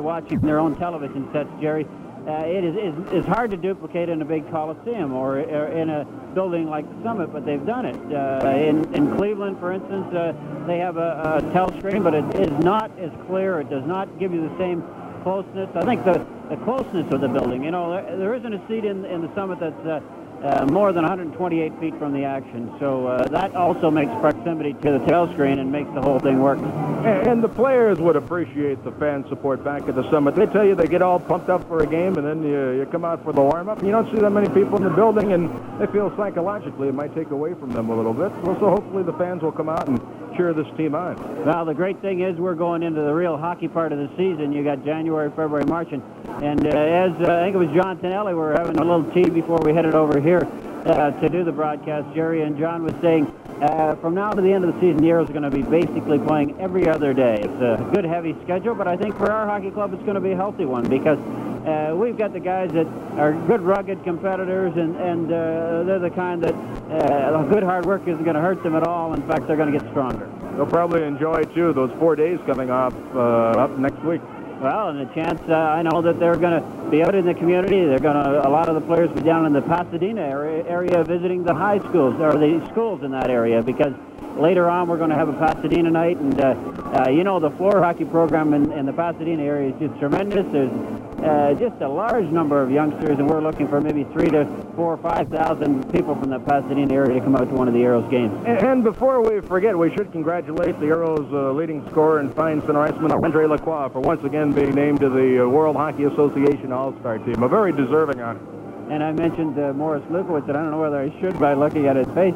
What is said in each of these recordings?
watching their own television sets, Jerry. It is hard to duplicate in a big coliseum or in a building like the Summit, but they've done it. In Cleveland, for instance, they have a telescreen, but it is not as clear. It does not give you the same closeness. I think the closeness of the building, there isn't a seat in the Summit that's more than 128 feet from the action. So that also makes proximity to the telescreen and makes the whole thing work. And the players would appreciate the fan support back at the Summit. They tell you they get all pumped up for a game, and then you come out for the warm-up, and you don't see that many people in the building, and they feel psychologically it might take away from them a little bit. Well, so hopefully the fans will come out and cheer this team on. Well, the great thing is we're going into the real hockey part of the season. You got January, February, March, and as I think it was John Tonelli, we were having a little tea before we headed over here to do the broadcast, Jerry, and John was saying from now to the end of the season, the Aeros are going to be basically playing every other day. It's a good, heavy schedule, but I think for our hockey club, it's going to be a healthy one because we've got the guys that are good, rugged competitors, and they're the kind that good hard work isn't going to hurt them at all. In fact, they're going to get stronger. They'll probably enjoy, too, those 4 days coming off up next week. Well, and the chance, I know that they're going to be out in the community. They're going to, a lot of the players be down in the Pasadena area visiting the high schools, or the schools in that area, because later on we're going to have a Pasadena night, and the floor hockey program in the Pasadena area is just tremendous. There's just a large number of youngsters, and we're looking for maybe 3,000 to 4,000 or 5,000 people from the Pasadena area to come out to one of the Aeros games. And before we forget, we should congratulate the Aeros leading scorer and fine center iceman, Andre Lacroix, for once again being named to the World Hockey Association All-Star team. A very deserving honor. And I mentioned Morris Lukowitz, and I don't know whether I should by looking at his face.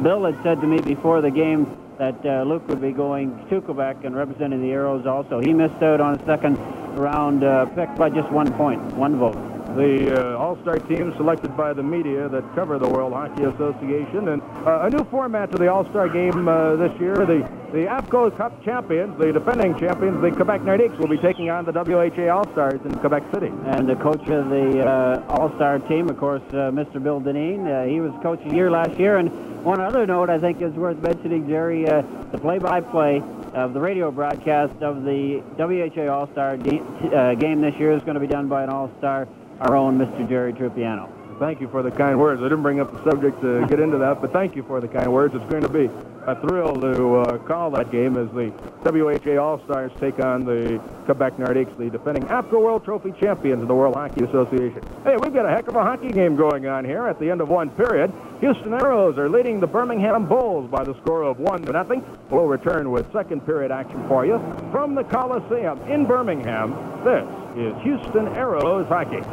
Bill had said to me before the game that Luke would be going to Quebec and representing the Aeros also. He missed out on a second round pick by just 1 point, 1 vote. The All-Star team selected by the media that cover the World Hockey Association, and a new format to the All-Star game this year. The AFCO Cup champions, the defending champions, the Quebec Nordiques, will be taking on the WHA All-Stars in Quebec City. And the coach of the All-Star team, of course, Mr. Bill Deneen, he was coach a year last year. And one other note I think is worth mentioning, Jerry, the play-by-play of the radio broadcast of the WHA All-Star game this year is going to be done by an All-Star, our own Mr. Jerry Trupiano. Thank you for the kind words. I didn't bring up the subject to get into that, but thank you for the kind words. It's going to be a thrill to call that game as the WHA All-Stars take on the Quebec Nordiques, the defending AFCO World Trophy champions of the World Hockey Association. Hey, we've got a heck of a hockey game going on here at the end of one period. Houston Aeros are leading the Birmingham Bulls by the score of 1-0. We'll return with second period action for you from the Coliseum in Birmingham. This is Houston Aeros hockey.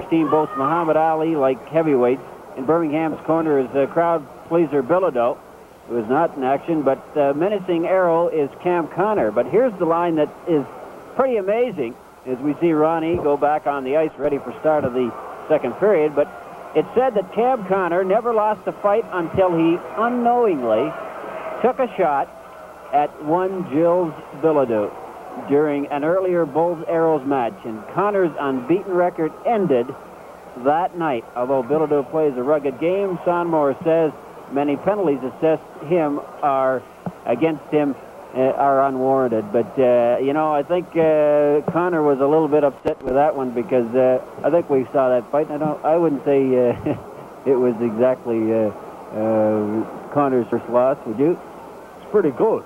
Steamboats Muhammad Ali like heavyweights. In Birmingham's corner is crowd pleaser Bilodeau, who is not in action, but menacing arrow is Cam Connor. But here's the line that is pretty amazing as we see Ronnie go back on the ice ready for start of the second period. But it said that Cam Connor never lost a fight until he unknowingly took a shot at one Gilles Bilodeau during an earlier Bulls-Aeros match, and Connor's unbeaten record ended that night. Although Bilodeau plays a rugged game, Sonmore says many penalties assessed him are against him are unwarranted. But I think Connor was a little bit upset with that one because I think we saw that fight. And I wouldn't say it was exactly Connor's first loss. Would you? Pretty close.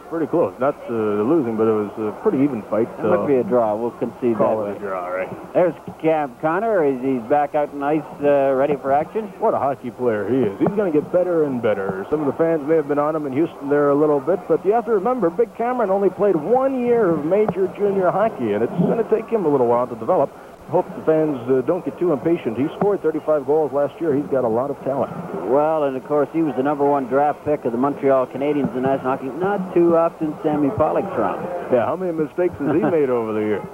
Not losing, but it was a pretty even fight. It might be a draw. We'll concede that. Call it a draw, right? There's Cam Connor. He's back out in ice, ready for action. What a hockey player he is. He's going to get better and better. Some of the fans may have been on him in Houston there a little bit, but you have to remember, Big Cameron only played 1 year of major junior hockey, and it's going to take him a little while to develop. Hope the fans don't get too impatient. He scored 35 goals last year. He's got a lot of talent. Well, and of course, he was the #1 draft pick of the Montreal Canadiens in national hockey. Not too often Sammy Pollock's around. Yeah, how many mistakes has he made over the years?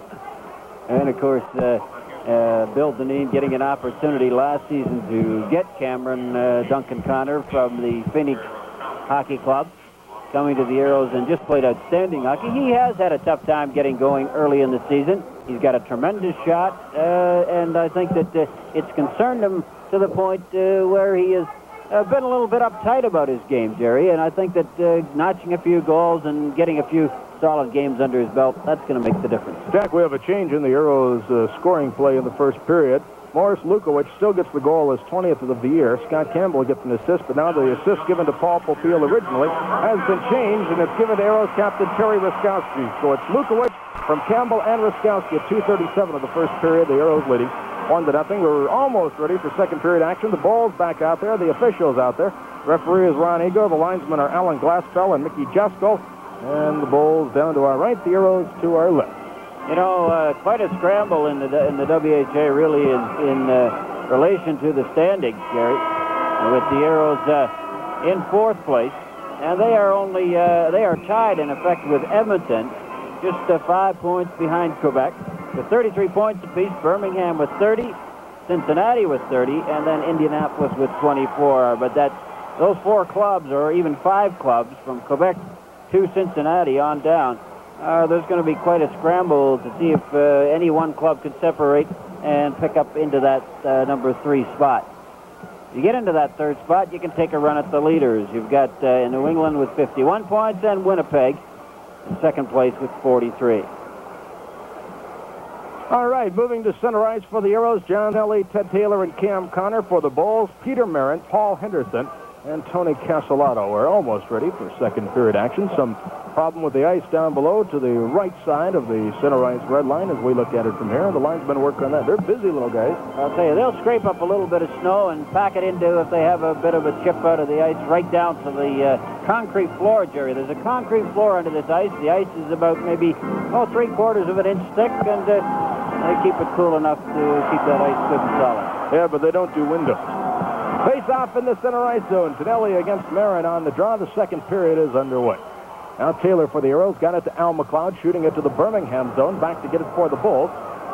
And of course, Bill Deneen getting an opportunity last season to get Cameron Duncan Connor from the Phoenix Hockey Club, coming to the Aeros and just played outstanding hockey. He has had a tough time getting going early in the season. He's got a tremendous shot, and I think that it's concerned him to the point where he has been a little bit uptight about his game, Jerry. And I think that notching a few goals and getting a few solid games under his belt, that's going to make the difference. Jack, we have a change in the Aeros scoring play in the first period. Morris Lukowicz still gets the goal, his 20th of the year. Scott Campbell gets an assist, but now the assist given to Paul Popeil originally has been changed, and it's given to Aeros captain Terry Ruskowski. So it's Lukowicz from Campbell and Ruskowski at 2:37 of the first period. The Aeros leading 1-0. We're almost ready for second period action. The ball's back out there. The officials out there. Referee is Ron Ego. The linesmen are Alan Glassfell and Mickey Jasko. And the Bulls down to our right, the Aeros to our left. You know, quite a scramble in the WHA really is in relation to the standings, Gary, with the Aeros in fourth place, and they are tied in effect with Edmonton, just 5 points behind Quebec, with 33 points apiece. Birmingham with 30, Cincinnati with 30, and then Indianapolis with 24. But those 4 clubs, or even 5 clubs from Quebec to Cincinnati on down, there's going to be quite a scramble to see if any one club could separate and pick up into that number 3 spot. You get into that 3rd spot, you can take a run at the leaders. You've got New England with 51 points and Winnipeg in second place with 43. All right, moving to center ice for the Aeros, John Ellie, Ted Taylor, and Cam Connor. For the Bulls, Peter Marin, Paul Henderson, and Tony Castellato. We're almost ready for second period action. Some problem with the ice down below to the right side of the center ice red line as we look at it from here. The linesmen work on that. They're busy little guys. I'll tell you, they'll scrape up a little bit of snow and pack it into, if they have a bit of a chip out of the ice, right down to the concrete floor, Jerry. There's a concrete floor under this ice. The ice is about maybe 3/4 of an inch thick, and they keep it cool enough to keep that ice good and solid. Yeah, but they don't do windows. Face off in the center ice zone. Tonelli against Marin on the draw. The second period is underway. Now Taylor for the Aeros. Got it to Al McLeod, shooting it to the Birmingham zone. Back to get it for the Bulls.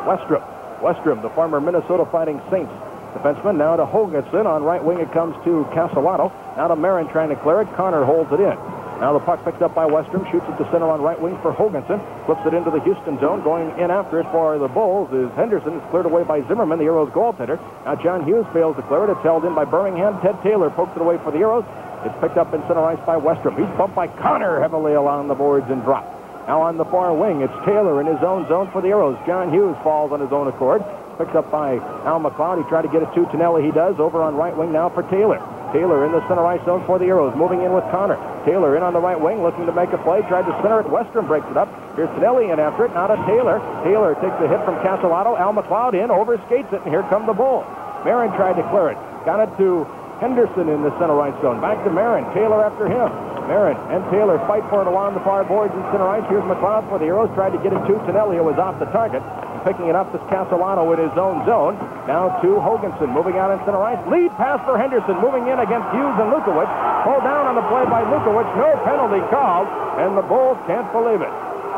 Westrom, the former Minnesota Fighting Saints defenseman. Now to Hoganson. On right wing it comes to Castellato. Now to Marin trying to clear it. Connor holds it in. Now the puck picked up by Westrom. Shoots it to center on right wing for Hoganson. Flips it into the Houston zone. Going in after it for the Bulls is Henderson. It's cleared away by Zimmerman, the Aeros goaltender. Now John Hughes fails to clear it. It's held in by Birmingham. Ted Taylor pokes it away for the Aeros. It's picked up in center ice by Westrom. He's bumped by Connor heavily along the boards and dropped. Now on the far wing, it's Taylor in his own zone for the Aeros. John Hughes falls on his own accord. Picked up by Al McLeod. He tried to get it to Tonelli. He does. Over on right wing now for Taylor. Taylor in the center ice zone for the Aeros. Moving in with Connor. Taylor in on the right wing, looking to make a play. Tried to center it. Westrom breaks it up. Here's Tonelli in after it. Now to Taylor. Taylor takes the hit from Castellato. Al McLeod in, overskates it, and here come the Bulls. Marin tried to clear it. Got it to Henderson in the center ice zone. Back to Marin. Taylor after him. Marin and Taylor fight for it along the far boards in center ice. Here's McLeod for the Aeros. Tried to get it to Tonelli, who was off the target. Picking it up is Castellato in his own zone. Now to Hoganson, moving out in center ice. Lead pass for Henderson, moving in against Hughes and Lukowicz. Pulled down on the play by Lukowicz. No penalty called, and the Bulls can't believe it.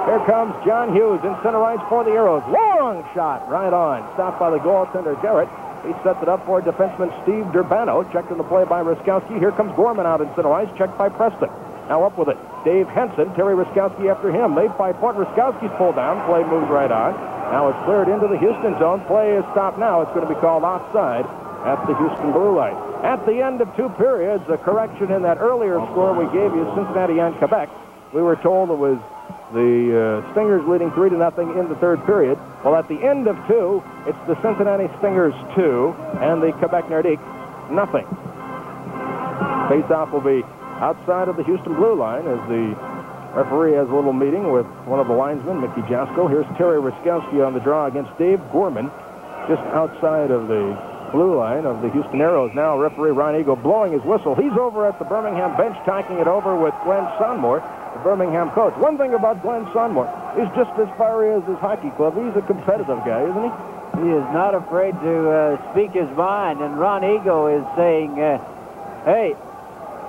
Here comes John Hughes in center ice for the Aeros. Long shot, right on. Stopped by the goaltender, Garrett. He sets it up for defenseman Steve Durbano. Checked in the play by Ruskowski. Here comes Gorman out in center ice. Checked by Preston. Now up with it. Dave Henson, Terry Ruskowski after him. They fight for it. Ruskowski's pulled down. Play moves right on. Now it's cleared into the Houston zone. Play is stopped now. It's going to be called offside at the Houston blue line. At the end of 2 periods, a correction in that earlier score we gave you, Cincinnati and Quebec. We were told it was the Stingers leading 3-0 in the third period. Well, at the end of 2, it's the Cincinnati Stingers 2 and the Quebec Nordiques nothing. Face-off will be outside of the Houston blue line as the referee has a little meeting with one of the linesmen, Mickey Jasko. Here's Terry Ruskowski on the draw against Dave Gorman, just outside of the blue line of the Houston Aeros. Now referee Ron Eagle blowing his whistle. He's over at the Birmingham bench talking it over with Glenn Sonmore, the Birmingham coach. One thing about Glenn Sonmore, he's just as fiery as his hockey club. He's a competitive guy, isn't he? He is not afraid to speak his mind, and Ron Ego is saying, hey,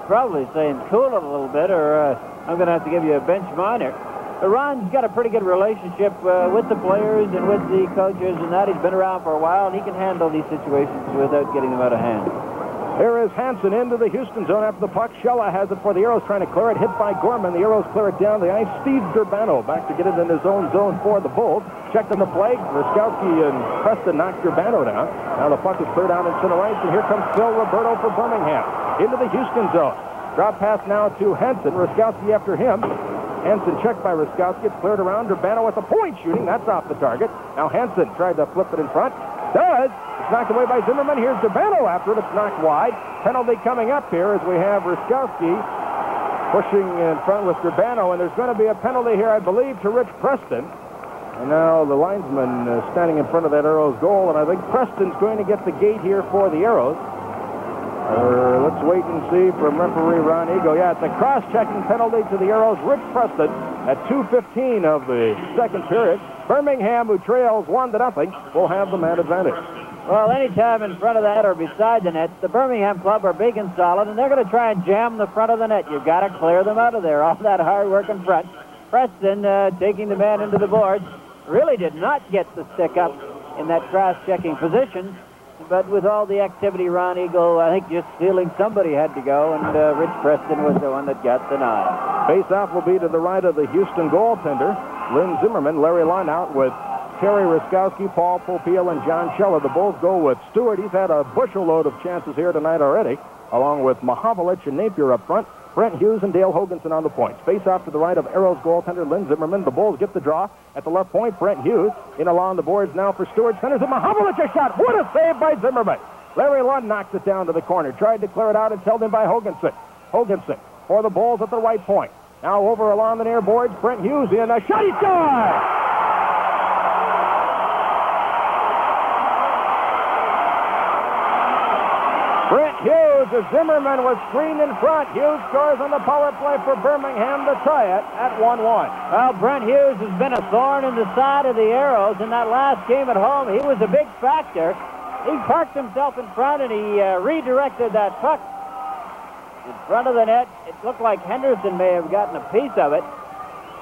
probably saying cool it a little bit, or I'm going to have to give you a bench minor. But Ron's got a pretty good relationship with the players and with the coaches and that. He's been around for a while, and he can handle these situations without getting them out of hand. Here is Hansen into the Houston zone after the puck. Shella has it for the Aeros, trying to clear it. Hit by Gorman. The Aeros clear it down the ice. Steve Durbano back to get it in his own zone for the Bulls. Checked on the play. Ruskowski and Preston knocked Durbano down. Now the puck is cleared out in center ice, and here comes Phil Roberto for Birmingham. Into the Houston zone. Drop pass now to Hansen. Ruskowski after him. Hansen checked by Ruskowski. It's cleared around. Durbano with the point shooting. That's off the target. Now Hansen tried to flip it in front. Does. It's knocked away by Zimmerman. Here's Durbano after it. It's knocked wide. Penalty coming up here as we have Ruskowski pushing in front with Durbano. And there's going to be a penalty here, I believe, to Rich Preston. And now the linesman standing in front of that Aeros goal. And I think Preston's going to get the gate here for the Aeros. Let's wait and see from referee Ron Eagle. Yeah, it's a cross-checking penalty to the Aeros. Rich Preston at 2:15 of the second period. Birmingham, who trails 1-0, will have the man advantage. Well, anytime in front of that or beside the net, the Birmingham club are big and solid, and they're going to try and jam the front of the net. You've got to clear them out of there. All that hard work in front. Preston taking the man into the boards. Really did not get the stick up in that cross-checking position. But with all the activity, Ron Eagle, I think just stealing somebody had to go, and Rich Preston was the one that got the nod. Face-off will be to the right of the Houston goaltender, Lynn Zimmerman. Larry Lund out with Terry Ruskowski, Paul Popiel, and John Scheller. The Bulls go with Stewart. He's had a bushel load of chances here tonight already, along with Mahovlich and Napier up front. Brent Hughes and Dale Hoganson on the points. Face-off to the right of Aeros goaltender Lynn Zimmerman. The Bulls get the draw at the left point. Brent Hughes in along the boards now for Stewart. Centers it. Mahovlich a shot. What a save by Zimmerman. Larry Lund knocks it down to the corner. Tried to clear it out. It's held in by Hoganson. Hoganson for the Bulls at the right point. Now over along the near boards. Brent Hughes in a shot. He scores! Brent Hughes, as Zimmerman was screened in front. Hughes scores on the power play for Birmingham to tie it at 1-1. Well, Brent Hughes has been a thorn in the side of the Aeros in that last game at home. He was a big factor. He parked himself in front, and he redirected that puck in front of the net. It looked like Henderson may have gotten a piece of it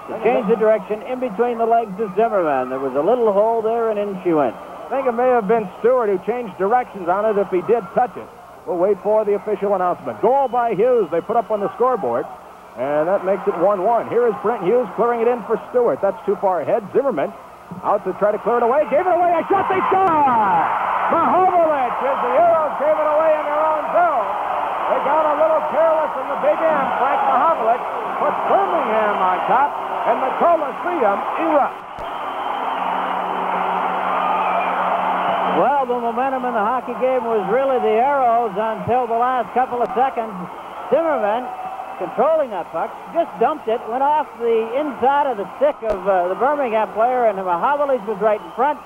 to change the direction in between the legs of Zimmerman. There was a little hole there, and in she went. I think it may have been Stewart who changed directions on it if he did touch it. We'll wait for the official announcement. Goal by Hughes. They put up on the scoreboard, and that makes it 1-1. Here is Brent Hughes clearing it in for Stewart. That's too far ahead. Zimmerman out to try to clear it away. Gave it away. A shot. They score! Mahovlich as the Aeros gave it away in their own zone. They got a little careless in the big end. Frank Mahovlich puts Birmingham on top, and the Coliseum erupts. Well, the momentum in the hockey game was really the Aeros until the last couple of seconds. Zimmerman, controlling that puck, just dumped it, went off the inside of the stick of the Birmingham player, and Mahovlich was right in front.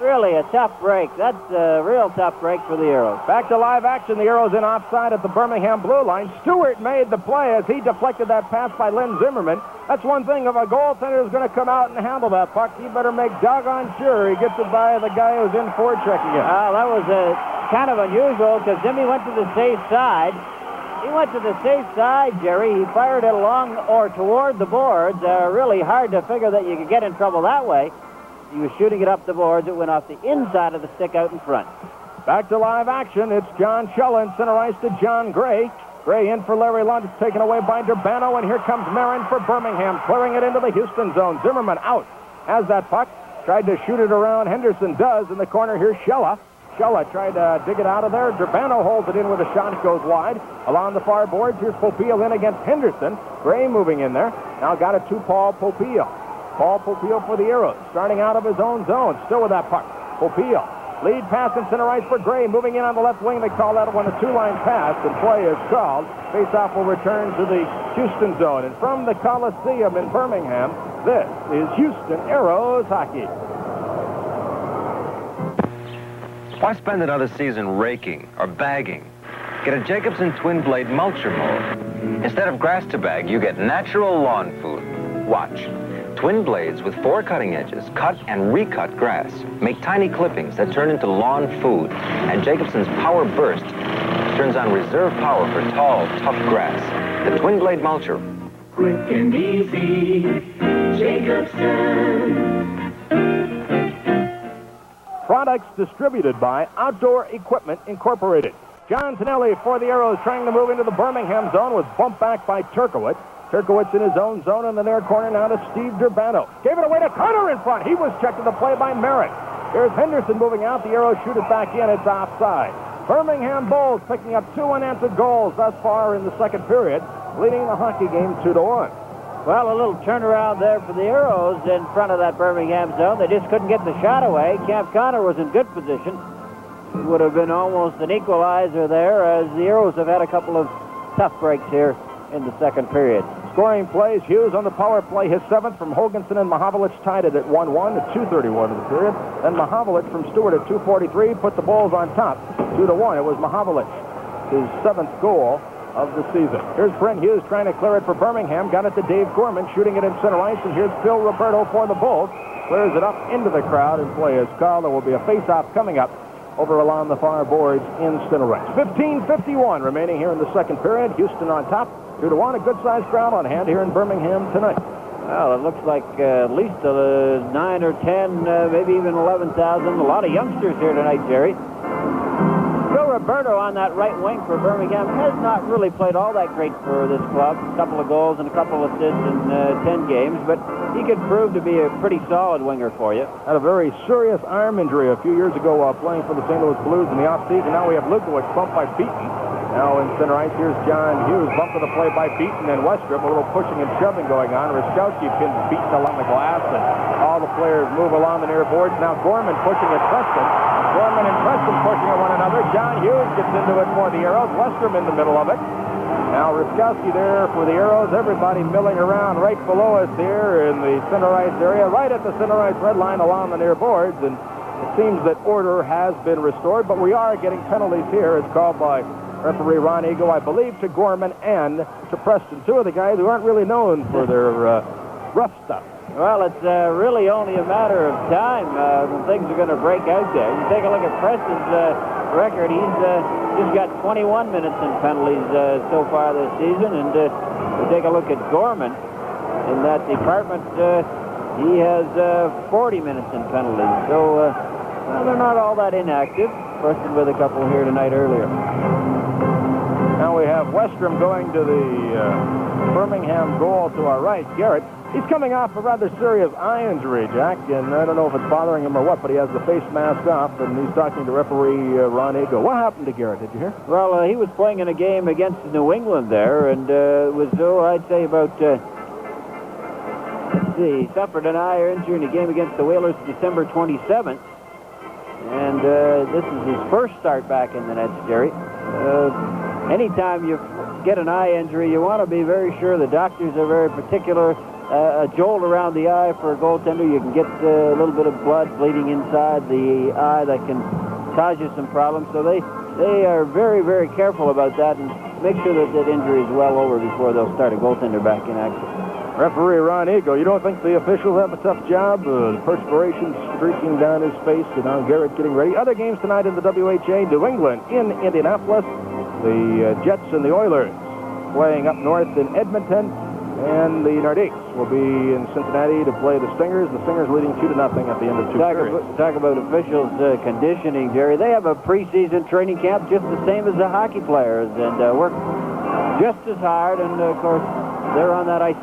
Really a tough break. That's a real tough break for the Aeros. Back to live action. The Aeros in offside at the Birmingham blue line. Stewart made the play as he deflected that pass by Lynn Zimmerman. That's one thing. If a goaltender is going to come out and handle that puck, he better make doggone sure he gets it by the guy who's in forechecking it. That was kind of unusual because Zimmy went to the safe side. He went to the safe side, Jerry. He fired it along or toward the boards. Really hard to figure that you could get in trouble that way. He was shooting it up the boards. It went off the inside of the stick out in front. Back to live action. It's John Scheller, center ice to John Gray. Gray in for Larry Lund. It's taken away by Durbano, and here comes Marin for Birmingham, clearing it into the Houston zone. Zimmerman out. Has that puck. Tried to shoot it around. Henderson does. In the corner, here's Scheller. Scheller tried to dig it out of there. Durbano holds it in with a shot. It goes wide. Along the far boards, here's Popiel in against Henderson. Gray moving in there. Now got it to Paul Popiel. Paul Popiel for the Aeros, starting out of his own zone. Still with that puck. Popiel. Lead pass in center ice for Gray. Moving in on the left wing. They call that one a two-line pass, and play is called. Faceoff will return to the Houston zone. And from the Coliseum in Birmingham, this is Houston Aeros hockey. Why spend another season raking or bagging? Get a Jacobson twin blade mulcher mower. Instead of grass to bag, you get natural lawn food. Watch. Twin blades with 4 cutting edges cut and recut grass, make tiny clippings that turn into lawn food, and Jacobson's Power Burst turns on reserve power for tall, tough grass. The twin blade mulcher. Quick and easy, Jacobson. Products distributed by Outdoor Equipment Incorporated. John Tonelli for the Aeros, trying to move into the Birmingham zone, was bumped back by Turkowitz. Turkowitz in his own zone in the near corner now to Steve Durbano. Gave it away to Carter in front. He was checked to the play by Merritt. Here's Henderson moving out. The Aeros shoot it back in. It's offside. Birmingham Bulls picking up 2 unanswered goals thus far in the second period, leading the hockey game 2-1. Well, a little turnaround there for the Aeros in front of that Birmingham zone. They just couldn't get the shot away. Camp Connor was in good position. It would have been almost an equalizer there, as the Aeros have had a couple of tough breaks here in the second period. Scoring plays, Hughes on the power play, his 7th from Hoganson, and Mahavlich tied it at 1-1 at 2:31 of the period. Then Mahavlich from Stewart at 2:43 put the Bulls on top, 2-1. It was Mahavlich, his 7th goal of the season. Here's Brent Hughes trying to clear it for Birmingham. Got it to Dave Gorman, shooting it in center ice. And here's Phil Roberto for the Bulls. Clears it up into the crowd, and play is called. There will be a face-off coming up over along the far boards in center ice. 15:51 remaining here in the second period. Houston on top, 2-1. A good-sized crowd on hand here in Birmingham tonight. Well, it looks like at least 9 or 10, maybe even 11,000. A lot of youngsters here tonight, Jerry. Phil Roberto on that right wing for Birmingham has not really played all that great for this club. A couple of goals and a couple of assists in 10 games, but he could prove to be a pretty solid winger for you. Had a very serious arm injury a few years ago while playing for the St. Louis Blues in the offseason. Now we have Lukowicz bumped by Beaton. Now in center ice, here's John Hughes, bumped to the play by Beaton, and Westrup, a little pushing and shoving going on. Ruskowski pins Beaton along the glass, and all the players move along the near boards. Now Gorman pushing at Preston. Gorman and Preston pushing at one another. John Hughes gets into it for the Aeros. Westrom in the middle of it. Now Ruskowski there for the Aeros. Everybody milling around right below us here in the center ice area, right at the center ice red line along the near boards. And it seems that order has been restored, but we are getting penalties here. It's called by referee Ron Ego, I believe, to Gorman and to Preston. Two of the guys who aren't really known for their rough stuff. Well, it's really only a matter of time when things are going to break out there. You take a look at Preston's record. He's just got 21 minutes in penalties so far this season. And we take a look at Gorman in that department. He has 40 minutes in penalties. So well, they're not all that inactive. Preston with a couple here tonight earlier. Now we have Westrom going to the Birmingham goal to our right. Garrett, he's coming off a rather serious eye injury, Jack, and I don't know if it's bothering him or what, but he has the face mask off, and he's talking to referee Ron Ego. What happened to Garrett, did you hear? Well, he was playing in a game against New England there, and it was, I'd say about, he suffered an eye injury in a game against the Whalers December 27th, and this is his first start back in the nets, Jerry. Anytime you get an eye injury, you want to be very sure. The doctors are very particular. A jolt around the eye for a goaltender, you can get a little bit of blood bleeding inside the eye that can cause you some problems. So they are very, very careful about that and make sure that that injury is well over before they'll start a goaltender back in action. Referee Ron Ego, you don't think the officials have a tough job? Perspiration streaking down his face, and now Garrett getting ready. Other games tonight in the WHA, New England in Indianapolis. The Jets and the Oilers playing up north in Edmonton, and the Nordiques will be in Cincinnati to play the Stingers. The Stingers leading 2-0 at the end of two periods. Talk about officials conditioning, Jerry. They have a preseason training camp just the same as the hockey players, and work just as hard. And of course, they're on that ice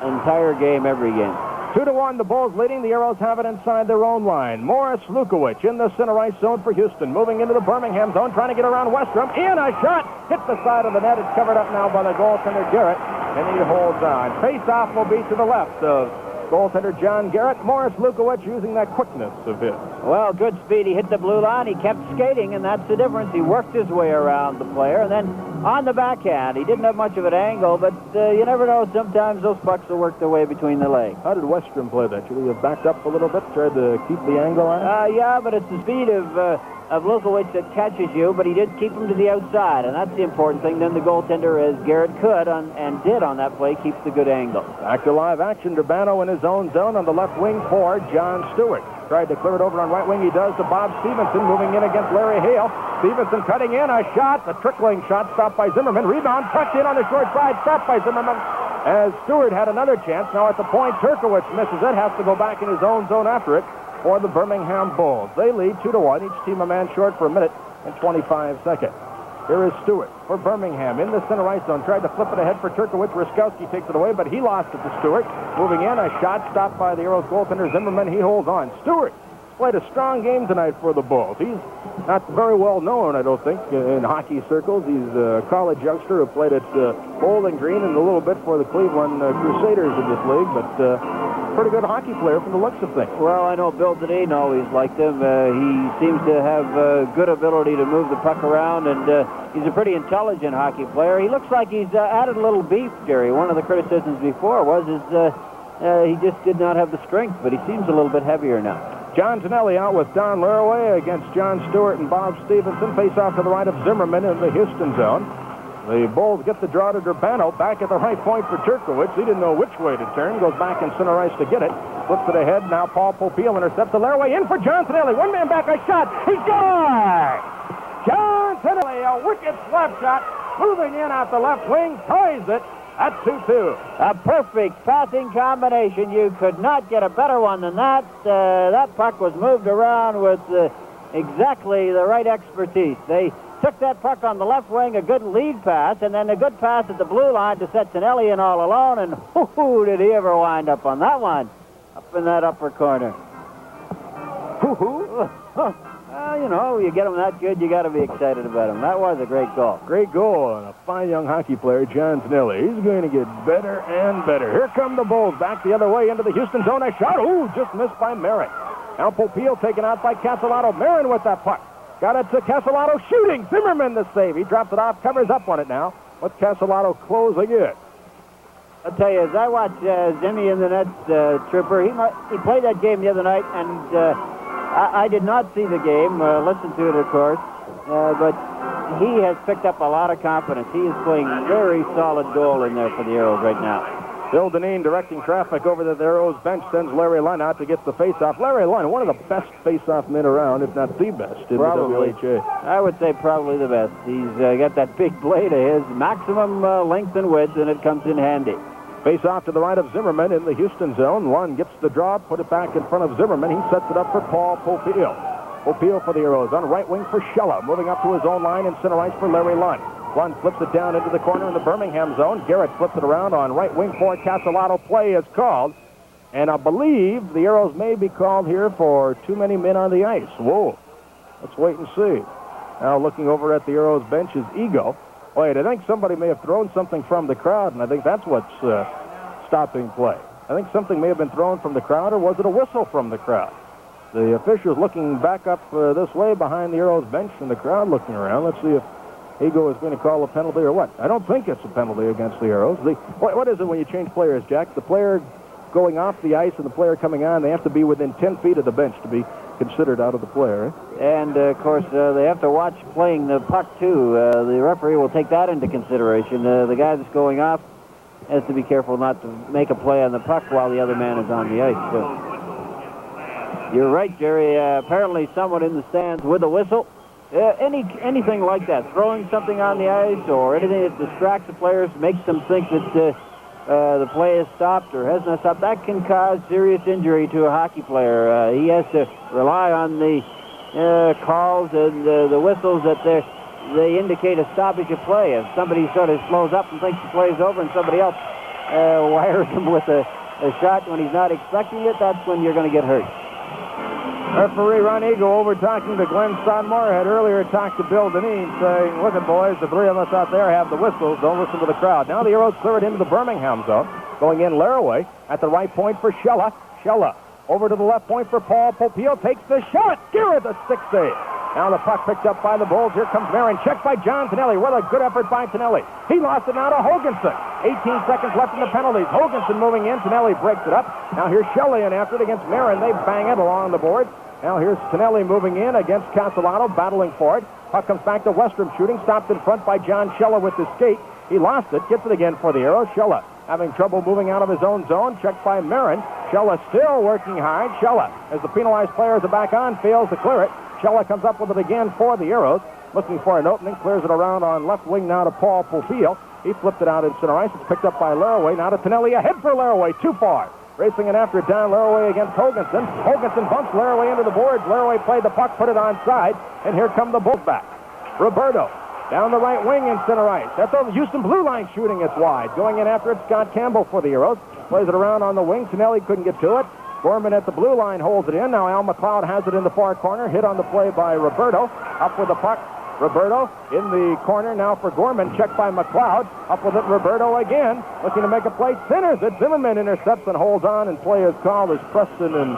entire game, every game. 2-1, the Bulls leading. The Aeros have it inside their own line. Morris Lukowicz in the center ice zone for Houston. Moving into the Birmingham zone, trying to get around Westrom. In a shot. Hit the side of the net. It's covered up now by the goaltender, Garrett. And he holds on. Face-off will be to the left of goaltender John Garrett. Morris Lukowicz using that quickness of his. Well, good speed. He hit the blue line. He kept skating, and that's the difference. He worked his way around the player, and then on the backhand, he didn't have much of an angle, but you never know. Sometimes those pucks will work their way between the legs. How did Westrom play that? Should he have backed up a little bit, tried to keep the angle on? Yeah, but it's the speed of Lukowicz that catches you, but he did keep him to the outside, and that's the important thing. Then the goaltender, as Garrett could and did on that play, keeps the good angle. Back to live action. Durbano in his own zone on the left wing for John Stewart. Tried to clear it over on right wing. He does to Bob Stevenson, moving in against Larry Hale. Stevenson cutting in. A shot. The trickling shot stopped by Zimmerman. Rebound tucked in on the short side. Stopped by Zimmerman. As Stewart had another chance. Now at the point, Turkowicz misses it. Has to go back in his own zone after it for the Birmingham Bulls. They lead 2-1. Each team a man short for a minute and 25 seconds. Here is Stewart for Birmingham in the center ice zone. Tried to flip it ahead for Turkowicz. Ruskowski takes it away, but he lost it to Stewart. Moving in, a shot stopped by the Aeros goaltender Zimmerman. He holds on. Stewart played a strong game tonight for the Bulls. He's not very well known, I don't think, in hockey circles. He's a college youngster who played at Bowling Green and a little bit for the Cleveland Crusaders in this league, but pretty good hockey player from the looks of things. Well, I know Bill Deneen always liked him. He seems to have good ability to move the puck around, and he's a pretty intelligent hockey player. He looks like he's added a little beef, Jerry. One of the criticisms before was he just did not have the strength, but he seems a little bit heavier now. John Tonelli out with Don Laraway against John Stewart and Bob Stevenson. Face off to the right of Zimmerman in the Houston zone. The Bulls get the draw to Durbano. Back at the right point for Turkowitz. He didn't know which way to turn. Goes back in center ice to get it. Flips it ahead. Now Paul Popeil intercepts the Laraway. In for John Tonelli. One man back, a shot. He scores! John Tonelli, a wicked slap shot. Moving in out the left wing. Ties it. At 2-2. A perfect passing combination. You could not get a better one than that. That puck was moved around with exactly the right expertise. They took that puck on the left wing, a good lead pass, and then a good pass at the blue line to set Tonelli in all alone, and whoo, did he ever wind up on that one? Up in that upper corner. You know, you get him that good, you got to be excited about him. That was a great goal. Great goal, and a fine young hockey player, John Tonelli. He's going to get better and better. Here come the Bulls back the other way into the Houston zone. A shot, just missed by Merritt. Now Popeil taken out by Castellato. Marin with that puck. Got it to Castellato, shooting. Zimmerman the save. He drops it off, covers up on it now. With Castellato closing it. I'll tell you, as I watch Zimmy in the net, Trooper, he played that game the other night, and I did not see the game, listened to it, of course, but he has picked up a lot of confidence. He is playing very solid goal in there for the Aeros right now. Bill Deneen directing traffic over the Aeros bench, sends Larry Lunn out to get the face-off. Larry Lunn, one of the best face-off men around, if not the best in probably. the WHA. I would say probably the best. He's got that big blade of his, maximum length and width, and it comes in handy. Face off to the right of Zimmerman in the Houston zone. Lunn gets the draw, put it back in front of Zimmerman. He sets it up for Paul Popeil. Popeil for the Aeros on right wing for Shella. Moving up to his own line in center ice for Larry Lunn. Lunn flips it down into the corner in the Birmingham zone. Garrett flips it around on right wing for Castellato. Play is called. And I believe the Aeros may be called here for too many men on the ice. Whoa. Let's wait and see. Now looking over at the Aeros bench is Ego. Wait, I think somebody may have thrown something from the crowd, and I think that's what's stopping play. I think something may have been thrown from the crowd, or was it a whistle from the crowd? The officials looking back up this way behind the Aeros bench, and the crowd looking around. Let's see if Ego is going to call a penalty or what. I don't think it's a penalty against the Aeros. What is it when you change players, Jack? The player going off the ice and the player coming on, they have to be within 10 feet of the bench to be considered out of the play, right? And, of course, they have to watch playing the puck, too. The referee will take that into consideration. The guy that's going off has to be careful not to make a play on the puck while the other man is on the ice. So you're right, Jerry. Apparently someone in the stands with a whistle. Anything like that, throwing something on the ice or anything that distracts the players, makes them think that the play is stopped or has not stopped, that can cause serious injury to a hockey player. He has to rely on the calls and the whistles that they indicate a stoppage of play. If somebody sort of slows up and thinks the play is over and somebody else wires him with a shot when he's not expecting it, that's when you're going to get hurt. Referee Ron Ego over talking to Glenn Sonmore had earlier talked to Bill Deneen saying, listen, boys, the three of us out there have the whistles. Don't listen to the crowd. Now the Aeros clear it into the Birmingham zone. Going in Laraway at the right point for Shella. Shella over to the left point for Paul Popeil. Takes the shot. Garrett, the stick save. Now the puck picked up by the Bulls. Here comes Marin. Checked by John Tonelli. What a good effort by Tonelli. He lost it now to Hoganson. 18 seconds left in the penalties. Hoganson moving in. Tonelli breaks it up. Now here's Shelley in after it against Marin. They bang it along the board. Now here's Tonelli moving in against Castellato, battling for it. Puck comes back to Westrom shooting. Stopped in front by John Shella with the skate. He lost it. Gets it again for the Aeros. Shella having trouble moving out of his own zone. Checked by Marin. Shella still working hard. Shella, as the penalized players are back on, fails to clear it. Shella comes up with it again for the Aeros. Looking for an opening. Clears it around on left wing now to Paul Popeil. He flipped it out in center ice. It's picked up by Laraway. Now to Tonelli. Ahead for Laraway. Too far. Racing it after down Laraway against Hoganson. Hoganson bumps Laraway into the boards. Laraway played the puck, put it onside, and here come the Bulls back. Roberto down the right wing in center ice. That's the Houston blue line shooting. It's wide. Going in after it, Scott Campbell for the Aeros. Plays it around on the wing. Tonelli couldn't get to it. Gorman at the blue line holds it in. Now Al McLeod has it in the far corner. Hit on the play by Roberto. Up with the puck. Roberto in the corner now for Gorman. Checked by McLeod. Up with it, Roberto again. Looking to make a play. Centers it. Zimmerman intercepts and holds on, and play is called as Preston and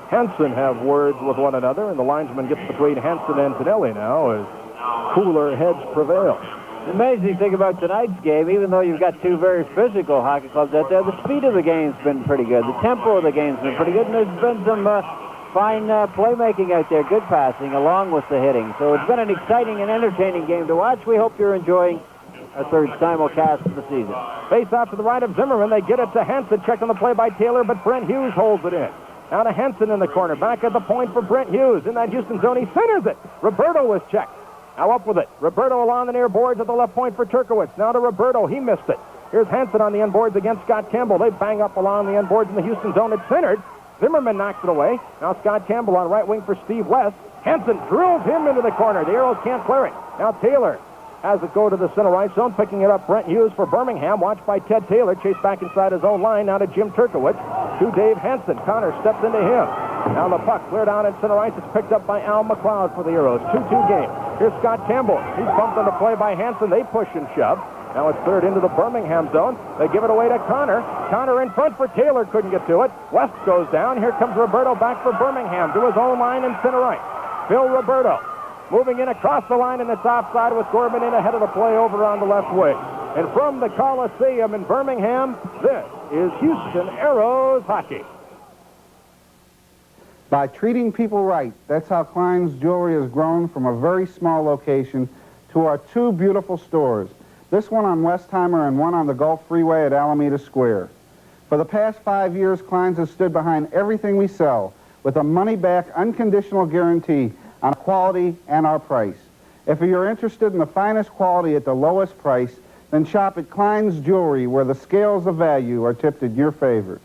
Hansen have words with one another, and the linesman gets between Hansen and Tonelli now as cooler heads prevail. The amazing thing about tonight's game, even though you've got two very physical hockey clubs out there, the speed of the game's been pretty good. The tempo of the game's been pretty good, and there's been some fine playmaking out there, good passing, along with the hitting. So it's been an exciting and entertaining game to watch. We hope you're enjoying our third simulcast of the season. Face off to the right of Zimmerman. They get it to Hansen. Checked on the play by Taylor, but Brent Hughes holds it in. Now to Hansen in the corner. Back at the point for Brent Hughes. In that Houston zone, he centers it. Roberto was checked. Now up with it. Roberto along the near boards at the left point for Turkowitz. Now to Roberto. He missed it. Here's Hansen on the end boards against Scott Campbell. They bang up along the end boards in the Houston zone. It's centered. Zimmerman knocks it away. Now Scott Campbell on right wing for Steve West. Hansen drills him into the corner. The Aeros can't clear it. Now Taylor has it go to the center right zone. Picking it up, Brent Hughes for Birmingham. Watched by Ted Taylor. Chased back inside his own line. Now to Jim Turkowitz. To Dave Hansen. Connor steps into him. Now the puck cleared out in center ice. It's picked up by Al McLeod for the Aeros. 2-2 game. Here's Scott Campbell. He's bumped on the play by Hansen. They push and shove. Now it's third into the Birmingham zone. They give it away to Connor. Connor in front for Taylor. Couldn't get to it. West goes down. Here comes Roberto back for Birmingham to his own line in center ice. Phil Roberto moving in across the line, and it's offside with Gorman in ahead of the play over on the left wing. And from the Coliseum in Birmingham, this is Houston Aeros hockey. By treating people right, that's how Klein's Jewelry has grown from a very small location to our two beautiful stores. This one on Westheimer and one on the Gulf Freeway at Alameda Square. For the past 5 years, Klein's has stood behind everything we sell with a money-back, unconditional guarantee on quality and our price. If you're interested in the finest quality at the lowest price, then shop at Klein's Jewelry, where the scales of value are tipped in your favor.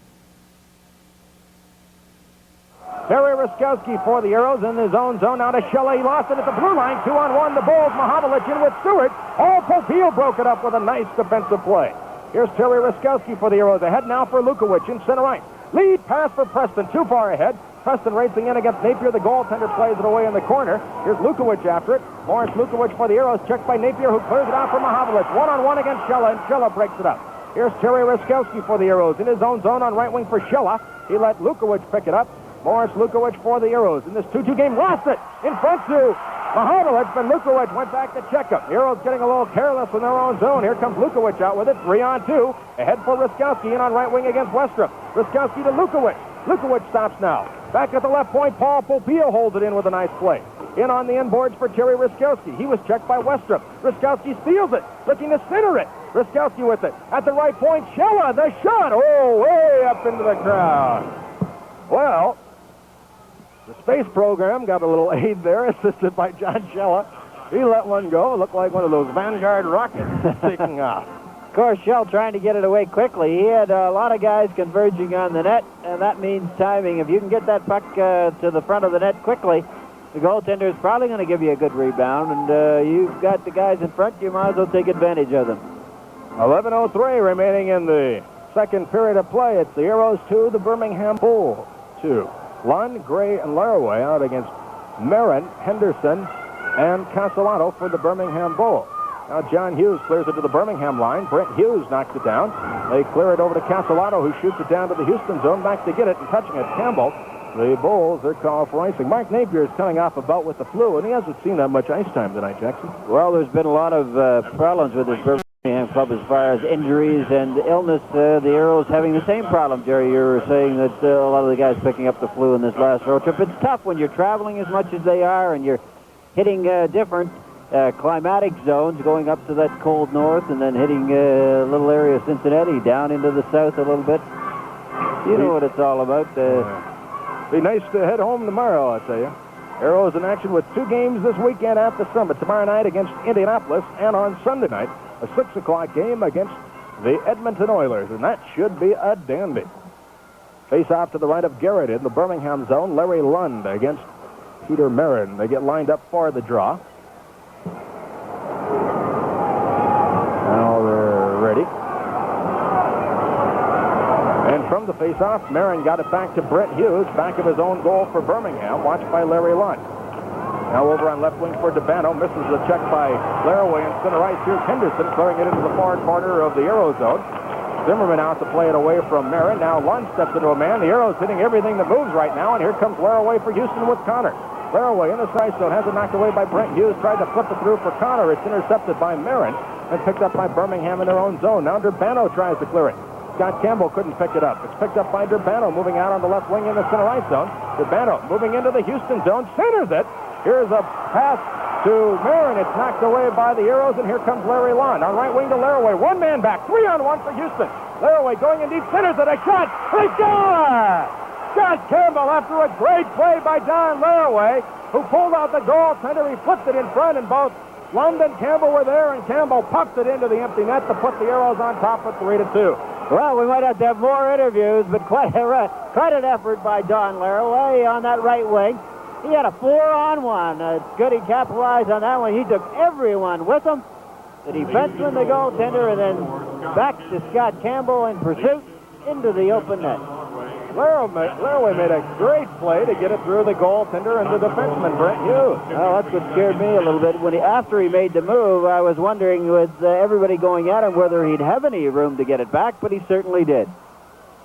Terry Ruskowski for the Aeros in his own zone. Now to Shelley. He lost it at the blue line. 2-on-1. The Bulls. Mahavlich in with Stewart. Oh, Popeil broke it up with a nice defensive play. Here's Terry Ruskowski for the Aeros. Ahead now for Lukowicz in center ice. Lead pass for Preston. Too far ahead. Preston racing in against Napier. The goaltender plays it away in the corner. Here's Lukowicz after it. Morris Lukowicz for the Aeros. Checked by Napier, who clears it out for Mahavlich. 1-on-1 against Shella, and Shella breaks it up. Here's Terry Ruskowski for the Aeros in his own zone on right wing for Shella. He let Lukowicz pick it up. Morris Lukowicz for the Aeros in this 2-2 game. Lost it in front to Mahavlich, but Lukowicz went back to check him. The Aeros getting a little careless in their own zone. Here comes Lukowicz out with it. 3-on-2. Ahead for Ruskowski in on right wing against Westrom. Ruskowski to Lukowicz. Lukowicz stops now. Back at the left point, Paul Popeil holds it in with a nice play. In on the end boards for Terry Ruskowski. He was checked by Westrom. Ruskowski steals it, looking to center it. Ruskowski with it. At the right point, Shella, the shot. Oh, way up into the crowd. Well, the space program got a little aid there, assisted by John Shella. He let one go. It looked like one of those Vanguard rockets taking off. Of course, Shell trying to get it away quickly. He had a lot of guys converging on the net, and that means timing. If you can get that puck to the front of the net quickly, the goaltender is probably going to give you a good rebound, and you've got the guys in front. You might as well take advantage of them. 11:03 remaining in the second period of play. It's the Aeros 2, the Birmingham Bulls 2. Lund, Gray, and Laraway out against Marin, Henderson, and Castellato for the Birmingham Bulls. Now John Hughes clears it to the Birmingham line. Brent Hughes knocks it down. They clear it over to Castellato, who shoots it down to the Houston zone. Back to get it and touching it, Campbell. The Bulls are called for icing. Mark Napier is coming off a bout with the flu, and he hasn't seen that much ice time tonight, Jackson. Well, there's been a lot of problems with this Birmingham club as far as injuries and illness. The Aeros having the same problem, Jerry. You were saying that a lot of the guys picking up the flu in this last road trip. It's tough when you're traveling as much as they are and you're hitting different climatic zones, going up to that cold north and then hitting a little area of Cincinnati, down into the south a little bit. You know what it's all about. Be nice to head home tomorrow, I'll tell you. Aeros in action with 2 games this weekend at the Summit. Tomorrow night against Indianapolis, and on Sunday night, a 6 o'clock game against the Edmonton Oilers, and that should be a dandy. Face off to the right of Garrett in the Birmingham zone. Larry Lund against Peter Marin. They get lined up for the draw. Now they're ready. And from the the faceoff. Marin got it back to Brent Hughes, back of his own goal for Birmingham, watched by Larry Lund. Now over on left wing for DeBano, misses the check by Laraway in center ice. Here's Henderson clearing it into the far corner of the Aero zone. Zimmerman out to play it away from Marin. Now Lund steps into a man. The Aero's hitting everything that moves right now, and here comes Laraway for Houston with Connor. Laraway in the strike zone, has it knocked away by Brent Hughes, tried to flip it through for Connor. It's intercepted by Marin and picked up by Birmingham in their own zone. Now Durbano tries to clear it. Scott Campbell couldn't pick it up. It's picked up by Durbano, moving out on the left wing in the center ice zone. Durbano moving into the Houston zone, centers it. Here's a pass to Marin. It's knocked away by the Aeros, and here comes Larry Lund. On right wing to Laraway. One man back, 3-on-1 for Houston. Laraway going in deep, centers it. A shot. They score! Scott Campbell, after a great play by Don Laraway, who pulled out the goaltender. He flipped it in front, and both Lund and Campbell were there, and Campbell pucked it into the empty net to put the Aeros on top at 3-2. Well, we might have to have more interviews, but quite an effort by Don Laraway on that right wing. He had a 4-on-1. It's good he capitalized on that one. He took everyone with him. The defenseman, the goaltender, and then back to Scott Campbell in pursuit into the open net. Laraway made a great play to get it through the goaltender and the defenseman, Brent Hughes. Well, that's what scared me a little bit. After he made the move, I was wondering with everybody going at him whether he'd have any room to get it back, but he certainly did.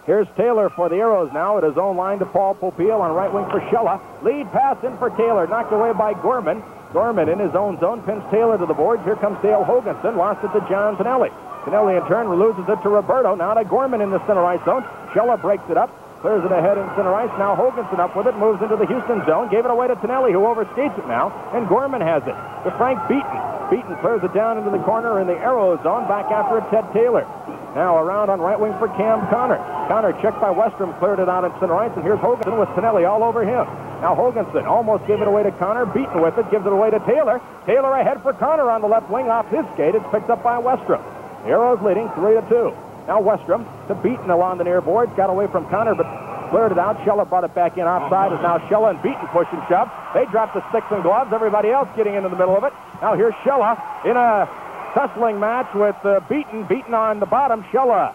Here's Taylor for the Aeros now at his own line to Paul Popiel on right wing for Shella. Lead pass in for Taylor, knocked away by Gorman. Gorman in his own zone pins Taylor to the boards. Here comes Dale Hoganson, lost it to John Tonelli. Tonelli in turn loses it to Roberto. Now to Gorman in the center ice zone. Shella breaks it up. Clears it ahead in center ice. Now Hoganson up with it. Moves into the Houston zone. Gave it away to Tonelli, who overskates it now. And Gorman has it to Frank Beaton. Beaton clears it down into the corner in the Aero zone. Back after it, Ted Taylor. Now around on right wing for Cam Connor. Connor checked by Westrom. Cleared it out in center ice. And here's Hoganson with Tonelli all over him. Now Hoganson almost gave it away to Connor. Beaton with it. Gives it away to Taylor. Taylor ahead for Connor on the left wing. Off his skate. It's picked up by Westrom. The Aeros leading 3-2. Now Westrom to Beaton along the near boards. Got away from Connor, but cleared it out. Shella brought it back in offside. Is now Shella and Beaton push and shove. They drop the sticks and gloves. Everybody else getting into the middle of it. Now here's Shella in a tussling match with Beaton. Beaton on the bottom. Shella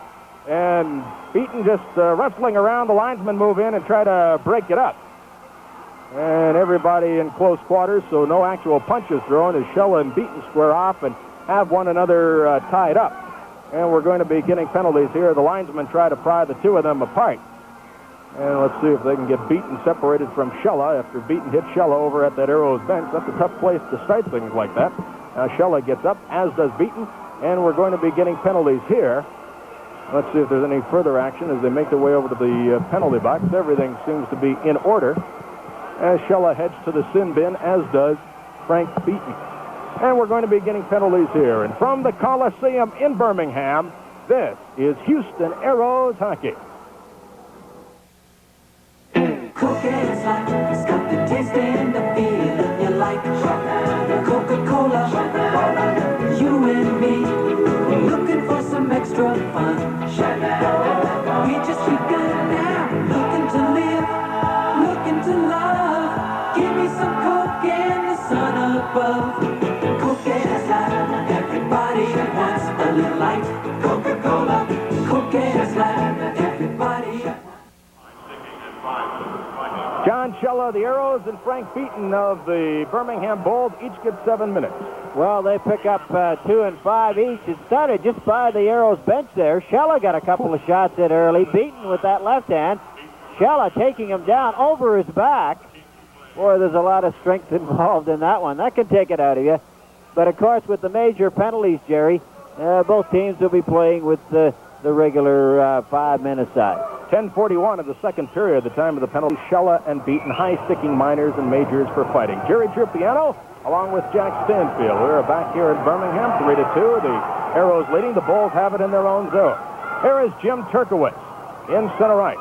and Beaton just wrestling around. The linesmen move in and try to break it up. And everybody in close quarters, so no actual punches thrown as Shella and Beaton square off and have one another tied up. And we're going to be getting penalties here. The linesmen try to pry the two of them apart. And let's see if they can get Beaton separated from Shella after Beaton hit Shella over at that Aeros bench. That's a tough place to start things like that. Now Shella gets up, as does Beaton, and we're going to be getting penalties here. Let's see if there's any further action as they make their way over to the penalty box. Everything seems to be in order as Shella heads to the sin bin, as does Frank Beaton. And we're going to be getting penalties here. And from the Coliseum in Birmingham, this is Houston Aeros hockey. Cocaine slime, it's got the taste and the feeling you like. Coca-Cola, you and me, looking for some extra fun. We just begun now, looking to live, looking to love. Give me some Coke and the sun above. Cocaine slime, everybody wants a little light. Coca-Cola, cocaine slime, everybody. John Shella, the Aeros, and Frank Beaton of the Birmingham Bulls each get 7 minutes. Well, they pick up 2 and 5 each. It started just by the Aeros bench there. Shella got a couple of shots in early. Beaton with that left hand. Shella taking him down over his back. Boy, there's a lot of strength involved in that one. That can take it out of you. But, of course, with the major penalties, Jerry, both teams will be playing with the regular 5 men aside. 10:41 of the second period, the time of the penalty. Shella and Beaton, high-sticking minors and majors for fighting. Jerry Trupiano, along with Jack Stanfield. We're back here in Birmingham, 3-2. The Aeros leading. The Bulls have it in their own zone. Here is Jim Turkowitz in center ice.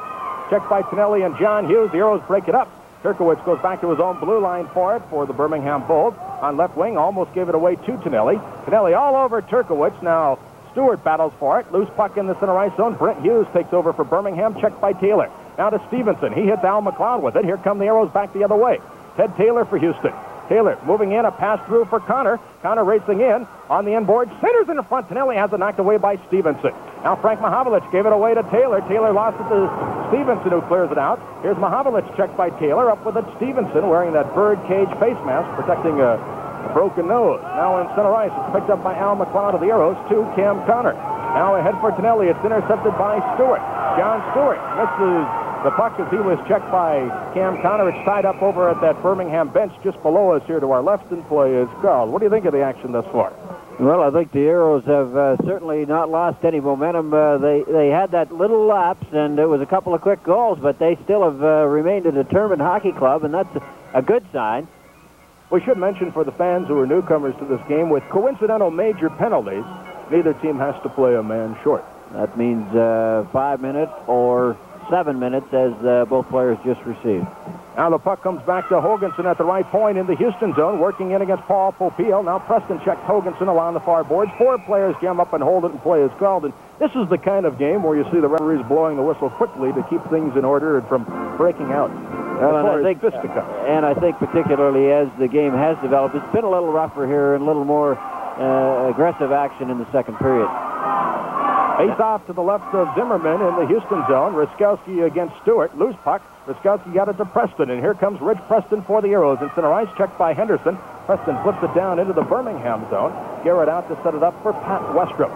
Checked by Tonelli and John Hughes. The Aeros break it up. Turkowitz goes back to his own blue line for it for the Birmingham Bulls. On left wing, almost gave it away to Tonelli. Tonelli all over Turkowitz. Now Stewart battles for it. Loose puck in the center ice zone. Brent Hughes takes over for Birmingham. Checked by Taylor. Now to Stevenson. He hits Al McLeod with it. Here come the Aeros back the other way. Ted Taylor for Houston. Taylor moving in. A pass through for Connor. Connor racing in on the inboard. Centers in the front. Tonelli has it knocked away by Stevenson. Now Frank Mahavlich gave it away to Taylor. Taylor lost it to Stevenson, who clears it out. Here's Mahavlich checked by Taylor. Up with it, Stevenson wearing that bird cage face mask, protecting a broken nose. Now in center ice, it's picked up by Al McLeod of the Aeros to Cam Connor. Now ahead for Tonelli. It's intercepted by Stewart. John Stewart misses the puck as he was checked by Cam Connor. It's tied up over at that Birmingham bench just below us here to our left, and play is called. What do you think of the action thus far? Well, I think the Aeros have certainly not lost any momentum. They had that little lapse, and it was a couple of quick goals, but they still have remained a determined hockey club, and that's a good sign. We should mention for the fans who are newcomers to this game, with coincidental major penalties, neither team has to play a man short. That means 5 minutes or 7 minutes, as both players just received. Now the puck comes back to Hoganson at the right point in the Houston zone, working in against Paul Popiel. Now Preston checks Hoganson along the far boards. 4 players jam up and hold it, and play is called. And this is the kind of game where you see the referees blowing the whistle quickly to keep things in order and from breaking out. Well, and I think particularly as the game has developed, it's been a little rougher here and a little more aggressive action in the second period. Face off to the left of Zimmerman in the Houston zone. Ruskowski against Stewart. Loose puck. Ruskowski got it to Preston, and here comes Rich Preston for the Aeros. In center ice, checked by Henderson. Preston flips it down into the Birmingham zone. Garrett out to set it up for Pat Westrom.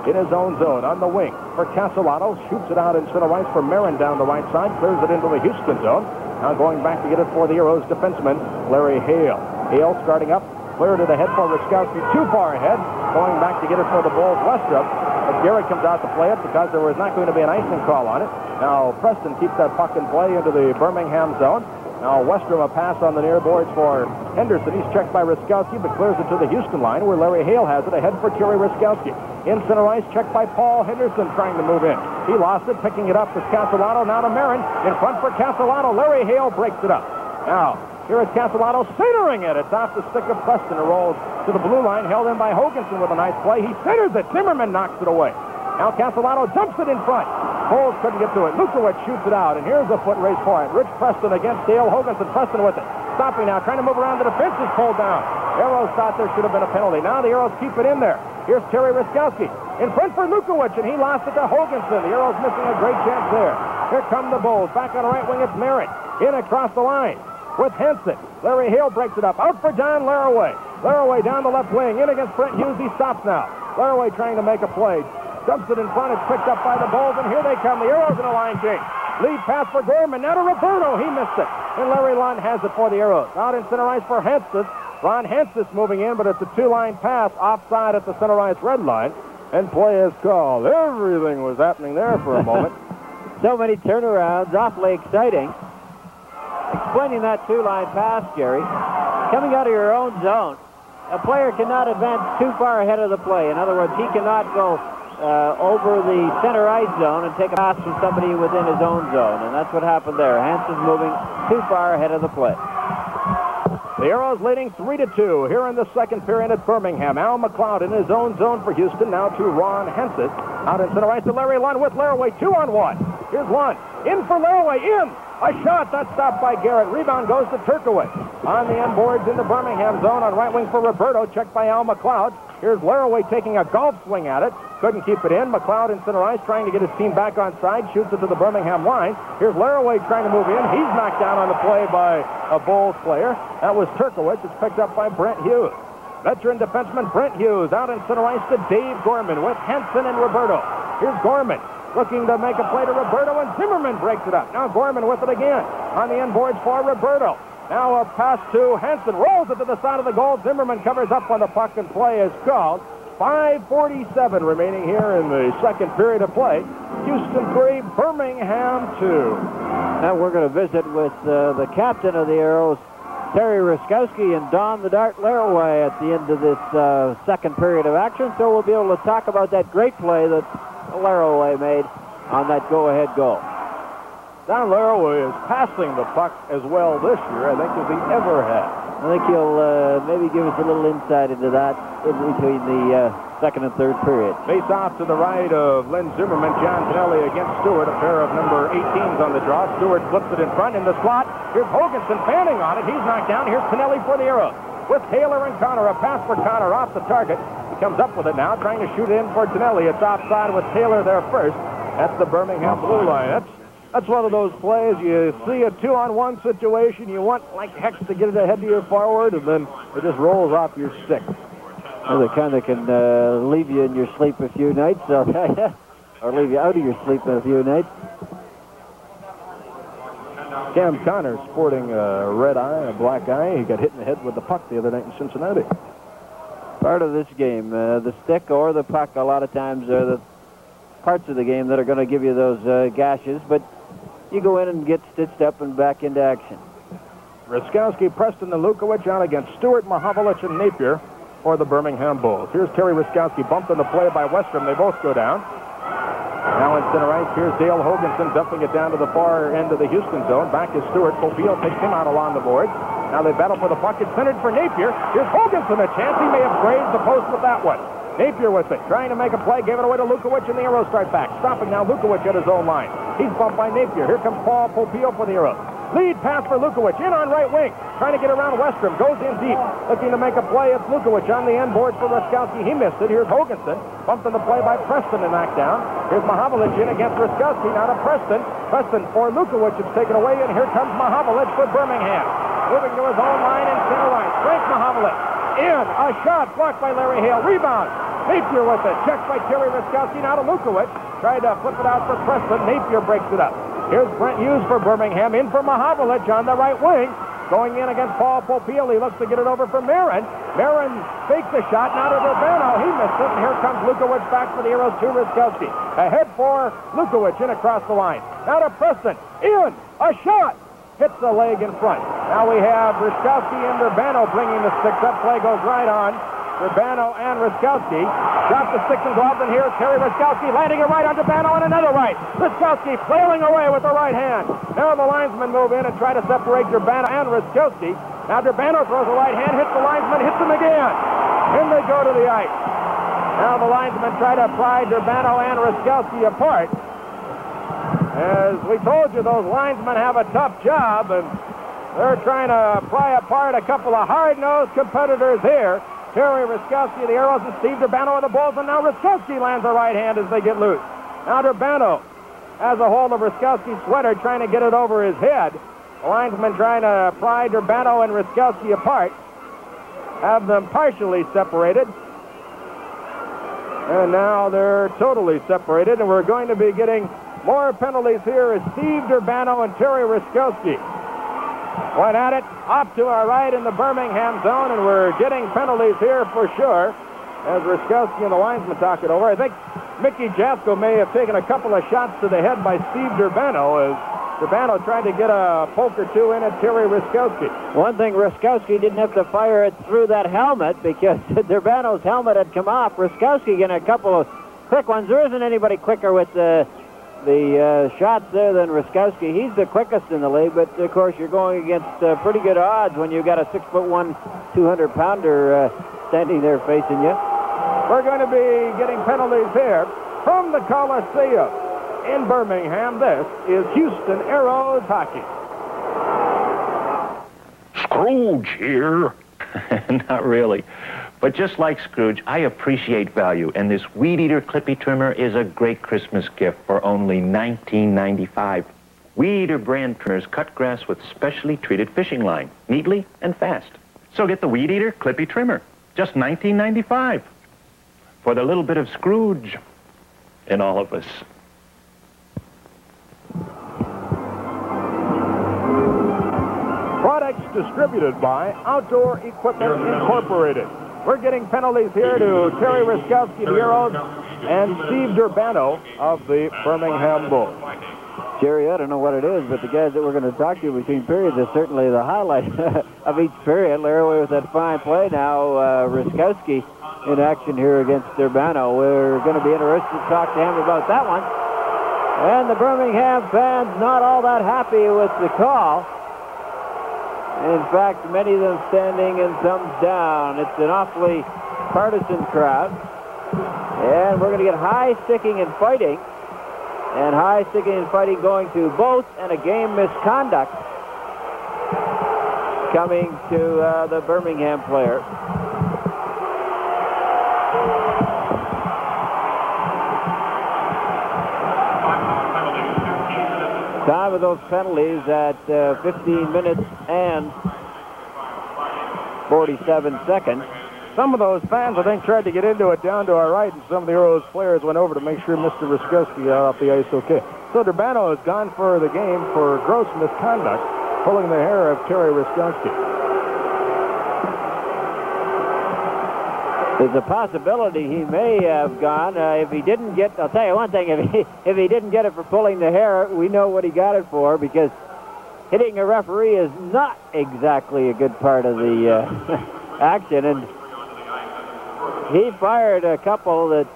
In his own zone, on the wing for Castellato. Shoots it out in center ice for Marin down the right side. Clears it into the Houston zone. Now going back to get it for the Aeros defenseman, Larry Hale. Hale starting up. Cleared it ahead for Ruskowski. Too far ahead. Going back to get it for the Bulls, Westrom. But Garrett comes out to play it because there was not going to be an icing call on it. Now Preston keeps that puck in play into the Birmingham zone. Now Westrom, a pass on the near boards for Henderson. He's checked by Ruskowski, but clears it to the Houston line where Larry Hale has it. Ahead for Terry Ruskowski. In center ice, checked by Paul Henderson, trying to move in. He lost it, picking it up is Castellato. Now to Marin. In front for Castellato. Larry Hale breaks it up. Now, here is Castellato centering it. It's off the stick of Preston. It rolls to the blue line, held in by Hoganson with a nice play. He centers it. Zimmerman knocks it away. Now Castellato dumps it in front. Bowles couldn't get to it. Lukowicz shoots it out, and here's a foot race for it. Rich Preston against Dale Hoganson. Preston with it. Stopping now, trying to move around the defense, is pulled down. Aeros thought there should have been a penalty. Now the Aeros keep it in there. Here's Terry Ruskowski. In front for Lukowicz, and he lost it to Hoganson. The Aeros missing a great chance there. Here come the Bulls. Back on the right wing, it's Merritt. In across the line with Henson. Larry Hale breaks it up. Out for Don Laraway. Laraway down the left wing. In against Brent Hughes. He stops now. Laraway trying to make a play. Dumps it in front. It's picked up by the Bulls, and here they come. The Aeros in a line change. Lead pass for Gorman. Now to Roberto. He missed it. And Larry Lund has it for the Aeros. Out in center ice for Hensis. Ron Hensis moving in, but it's a 2-line pass offside at the center ice red line. And play is called. Everything was happening there for a moment. So many turnarounds. Awfully exciting. Explaining that 2-line pass, Jerry. Coming out of your own zone, a player cannot advance too far ahead of the play. In other words, he cannot go over the center ice zone and take a pass from somebody within his own zone. And that's what happened there. Hanson's moving too far ahead of the play. The Aeros leading 3-2 here in the second period at Birmingham. Al McLeod in his own zone for Houston. Now to Ron Hensis. Out in center ice to Larry Lund with Laraway. 2-on-1. Here's Lund. In for Laraway. In. A shot. That's stopped by Garrett. Rebound goes to Turkowicz. On the end boards in the Birmingham zone. On right wing for Roberto. Checked by Al McLeod. Here's Laraway taking a golf swing at it. Couldn't keep it in. McLeod in center ice trying to get his team back on side. Shoots it to the Birmingham line. Here's Laraway trying to move in. He's knocked down on the play by a Bulls player. That was Turkowicz. It's picked up by Brent Hughes. Veteran defenseman Brent Hughes out in center ice to Dave Gorman with Henson and Roberto. Here's Gorman looking to make a play to Roberto, and Zimmerman breaks it up. Now Gorman with it again. On the end boards for Roberto. Now a pass to Henson. Rolls it to the side of the goal. Zimmerman covers up on the puck, and play is called. 5:47 remaining here in the second period of play. Houston 3, Birmingham 2. Now we're going to visit with the captain of the Aeros, Terry Ruskowski, and Don the Dart Laraway at the end of this second period of action. So we'll be able to talk about that great play that Laraway made on that go-ahead goal. Don Laraway is passing the puck as well this year, I think, as he ever has. I think he'll maybe give us a little insight into that in between the second and third period. Face off to the right of Len Zimmerman. John Tonelli against Stewart, a pair of number 18s on the draw. Stewart flips it in front in the slot. Here's Hoganson fanning on it. He's knocked down. Here's Tonelli for the Aeros. With Taylor and Connor, a pass for Connor off the target. He comes up with it now, trying to shoot it in for Tonelli. It's offside with Taylor there first. That's the Birmingham blue line. That's one of those plays. You see a 2-on-1 situation. You want, like heck, to get it ahead to your forward, and then it just rolls off your stick. Well, the kind that can leave you in your sleep a few nights, or leave you out of your sleep in a few nights. Cam Connor sporting a red eye and a black eye. He got hit in the head with the puck the other night in Cincinnati. Part of this game, the stick or the puck, a lot of times are the parts of the game that are going to give you those gashes, but you go in and get stitched up and back into action. Ruskowski, Preston, and Lukowicz on against Stewart, Mahovlich, and Napier for the Birmingham Bulls. Here's Terry Ruskowski, bumped on the play by Westrom. They both go down. Now in center ice, here's Dale Hoganson dumping it down to the far end of the Houston zone. Back is Stewart. Popeil takes him out along the boards. Now they battle for the puck. It's centered for Napier. Here's Hoganson, a chance. He may have grazed the post with that one. Napier with it, trying to make a play, gave it away to Lukowicz, and the Aeros start back. Stopping now Lukowicz at his own line. He's bumped by Napier. Here comes Paul Popeil for the Aeros. Lead pass for Lukowicz, in on right wing. Trying to get around Westrom, goes in deep. Looking to make a play, it's Lukowicz on the end board for Ruskowski. He missed it. Here's Hoganson. Bumped on the play by Preston and knocked down. Here's Mahovlich in against Ruskowski. Now to Preston. Preston for Lukowicz. It's taken away, and here comes Mahovlich for Birmingham. Moving to his own line in center line. Frank Mahovlich. In. A shot blocked by Larry Hale. Rebound. Napier with it. Checked by Terry Ruskowski. Now to Lukowicz. Tried to flip it out for Preston. Napier breaks it up. Here's Brent Hughes for Birmingham. In for Mahovlich on the right wing. Going in against Paul Popeil. He looks to get it over for Marin. Marin fakes the shot. Now to Urbano. He missed it. And here comes Lukowicz back for the Aeros to Ruskowski. Ahead for Lukowicz in across the line. Now to Preston. In. A shot. Hits the leg in front. Now we have Ruskowski and Urbano bringing the sticks up. Play goes right on. Urbano and Ruskowski drop the sticks and gloves, and here's Terry Ruskowski landing it right on Urbano and another right. Ruskowski flailing away with the right hand. Now the linesmen move in and try to separate Urbano and Ruskowski. Now Urbano throws a right hand, hits the linesman, hits him again. In they go to the ice. Now the linesmen try to pry Urbano and Ruskowski apart. As we told you, those linesmen have a tough job, and they're trying to pry apart a couple of hard-nosed competitors here. Terry Ruskowski of the Aeros and Steve Urbano of the Bulls, and now Ruskowski lands a right hand as they get loose. Now Urbano has a hold of Ruskowski's sweater, trying to get it over his head. The linesman trying to pry Urbano and Ruskowski apart. Have them partially separated. And now they're totally separated, and we're going to be getting more penalties here as Steve Urbano and Terry Ruskowski went at it off to our right in the Birmingham zone, and we're getting penalties here for sure as Ruskowski and the linesman talk it over. I think Mickey Jasko may have taken a couple of shots to the head by Steve Urbano as Urbano tried to get a poke or two in at Terry Ruskowski. One thing, Ruskowski didn't have to fire it through that helmet because Urbano's helmet had come off. Ruskowski getting a couple of quick ones. There isn't anybody quicker with the shots there than Ruskowski. He's the quickest in the league, but of course you're going against pretty good odds when you've got a 6'1", 200-pounder standing there facing you. We're going to be getting penalties here from the Coliseum in Birmingham. This is Houston Aeros hockey. Scrooge here. Not really. But just like Scrooge, I appreciate value, and this Weed Eater Clippy Trimmer is a great Christmas gift for only $19.95. Weed Eater brand trimmers cut grass with specially treated fishing line, neatly and fast. So get the Weed Eater Clippy Trimmer, just $19.95. For the little bit of Scrooge in all of us. Products distributed by Outdoor Equipment Incorporated. We're getting penalties here to Terry Ruskowski, the Aeros, and Steve Urbano of the Birmingham Bulls. Jerry, I don't know what it is, but the guys that we're going to talk to between periods is certainly the highlight of each period. Larry with that fine play now. Ruskowski in action here against Urbano. We're going to be interested to talk to him about that one. And the Birmingham fans not all that happy with the call. In fact, many of them standing and thumbs down. It's an awfully partisan crowd. And we're going to get high sticking and fighting. And high sticking and fighting going to both, and a game misconduct coming to the Birmingham player. time of those penalties at 15 minutes and 47 seconds. Some of those fans, I think, tried to get into it down to our right, and some of the Aeros players went over to make sure Mr. Riskowski got off the ice okay. So Durbano has gone for the game for gross misconduct, pulling the hair of Terry Riskowski. There's a possibility he may have gone. If he didn't get, I'll tell you one thing, if he didn't get it for pulling the hair, we know what he got it for, because hitting a referee is not exactly a good part of the action. And he fired a couple that,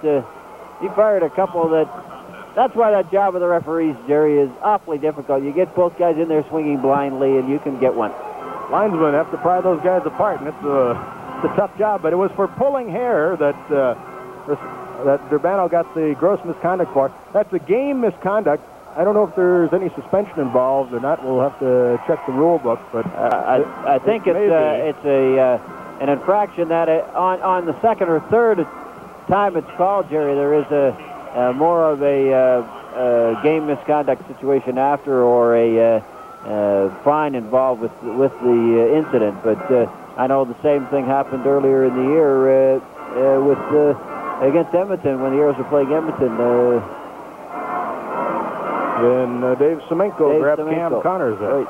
that's why that job of the referees, Jerry, is awfully difficult. You get both guys in there swinging blindly, and you can get one. Linesmen have to pry those guys apart, and it's a tough job, but it was for pulling hair that Durbano got the gross misconduct for. That's a game misconduct. I don't know if there's any suspension involved or not. We'll have to check the rule book, but I think it's an infraction that on the second or third time it's called, Jerry, there is a more of a game misconduct situation after, or a fine involved with the incident. But I know the same thing happened earlier in the year against Edmonton when the Aeros were playing Edmonton. Then Dave Semenko grabbed Cam Connors there. Right.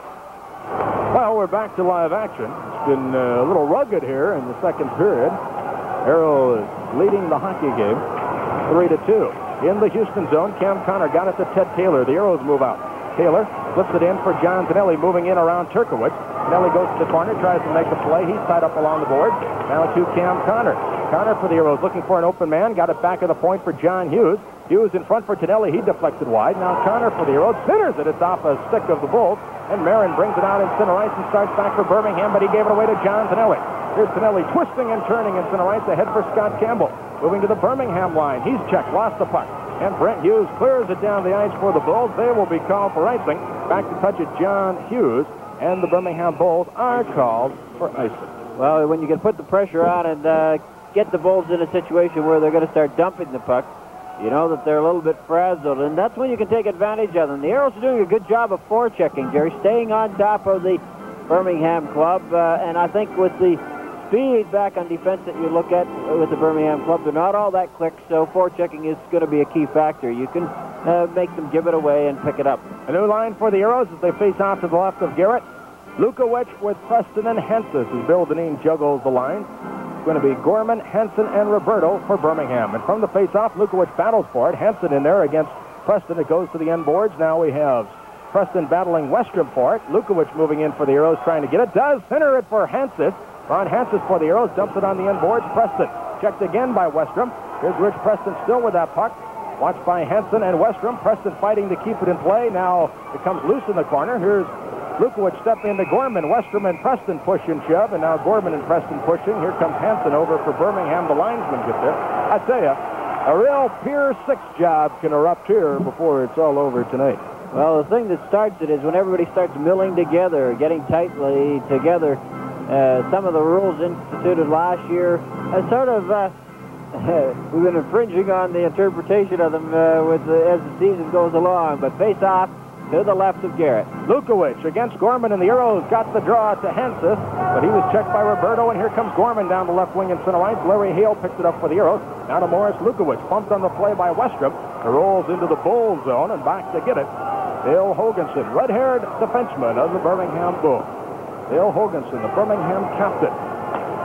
Well, we're back to live action. It's been a little rugged here in the second period. Aero is leading the hockey game 3-2. In the Houston zone, Cam Connor got it to Ted Taylor. The Aeros move out. Taylor flips it in for John Tonelli, moving in around Turkowitz. Tonelli goes to the corner, tries to make a play. He's tied up along the board. Now to Cam Connor. Connor for the Aeros, looking for an open man. Got it back of the point for John Hughes. Hughes in front for Tonelli. He deflected wide. Now Connor for the Aeros. Centers it. It's off a stick of the Bulls. And Marin brings it out in center ice and starts back for Birmingham, but he gave it away to John Tonelli. Here's Tonelli twisting and turning in center ice ahead for Scott Campbell. Moving to the Birmingham line. He's checked, lost the puck. And Brent Hughes clears it down the ice for the Bulls. They will be called for icing. Back to touch it, John Hughes. And the Birmingham Bulls are called for icing. Well, when you can put the pressure on and get the Bulls in a situation where they're going to start dumping the puck, you know that they're a little bit frazzled, and that's when you can take advantage of them. The Aeros are doing a good job of forechecking, Jerry, staying on top of the Birmingham club, and I think with the speed back on defense that you look at with the Birmingham club, they're not all that quick, so forechecking is going to be a key factor. You can make them give it away and pick it up. A new line for the Aeros as they face off to the left of Garrett. Lukowicz with Preston and Hensis as Bill Dineen juggles the line. It's going to be Gorman, Henson, and Roberto for Birmingham. And from the face-off, Lukowicz battles for it. Henson in there against Preston. It goes to the end boards. Now we have Preston battling Westrom for it. Lukowicz moving in for the Aeros, trying to get it. Does center it for Hensis. Ron Hensis for the Aeros, dumps it on the end boards. Preston checked again by Westrom. Here's Rich Preston still with that puck. Watched by Henson and Westrom. Preston fighting to keep it in play. Now it comes loose in the corner. Here's Lukowicz stepping into Gorman. Westrom and Preston push and shove, and now Gorman and Preston pushing. Here comes Henson over for Birmingham. The linesman gets there. I tell you, a real Pier 6 job can erupt here before it's all over tonight. Well, the thing that starts it is when everybody starts milling together, getting tightly together. Some of the rules instituted last year sort of we've been infringing on the interpretation of them as the season goes along. But face off to the left of Garrett. Lukowicz against Gorman, and the Aeros got the draw to Hensis, but he was checked by Roberto, and here comes Gorman down the left wing in center ice. Larry Hale picked it up for the Aeros. Now to Morris Lukowicz, pumped on the play by Westrom. It rolls into the Bull zone and back to get it. Dale Hoganson, red-haired defenseman of the Birmingham Bulls. Dale Hoganson, the Birmingham captain,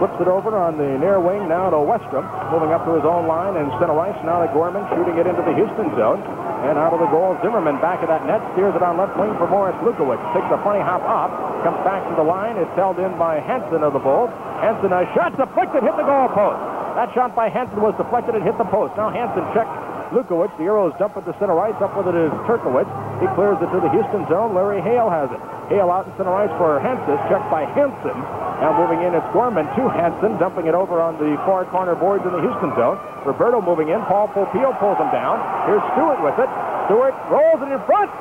flips it over on the near wing now to Westrom, moving up to his own line in center ice. Now to Gorman, shooting it into the Houston zone. And out of the goal, Zimmerman back of that net, steers it on left wing for Morris Lukowicz. Takes a funny hop off, comes back to the line. It's held in by Henson of the Bulls. Henson, a shot deflected, hit the goal post. That shot by Henson was deflected and hit the post. Now Henson checked Lukowicz. The Aeros dump it to center ice. Up with it is Turkowitz. He clears it to the Houston zone. Larry Hale has it. Hale out in center ice for Hensis, checked by Henson. Now moving in, it's Gorman to Henson, dumping it over on the far corner boards in the Houston zone. Roberto moving in. Paul Popio pulls him down. Here's Stewart with it. Stewart rolls it in front.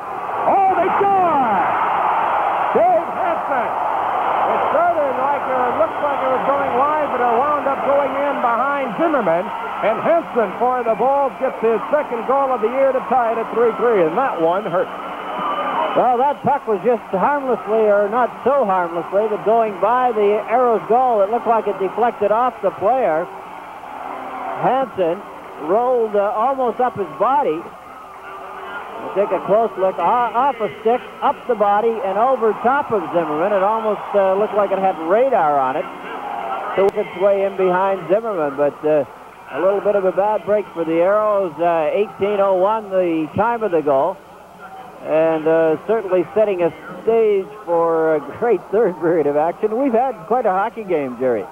Oh, they score! Dave Henson. It started like it looked like it was going wide, but it wound up going in behind Zimmerman. And Henson for the Bulls gets his second goal of the year to tie it at 3-3, and that one hurt. Well, that puck was just harmlessly, or not so harmlessly, but going by the Aeros goal. It looked like it deflected off the player. Hansen rolled almost up his body. We'll take a close look. Off a stick, up the body, and over top of Zimmerman. It almost looked like it had radar on it to work its way in behind Zimmerman, but a little bit of a bad break for the Aeros. 18:01, the time of the goal. And certainly setting a stage for a great third period of action. We've had quite a hockey game, Jerry.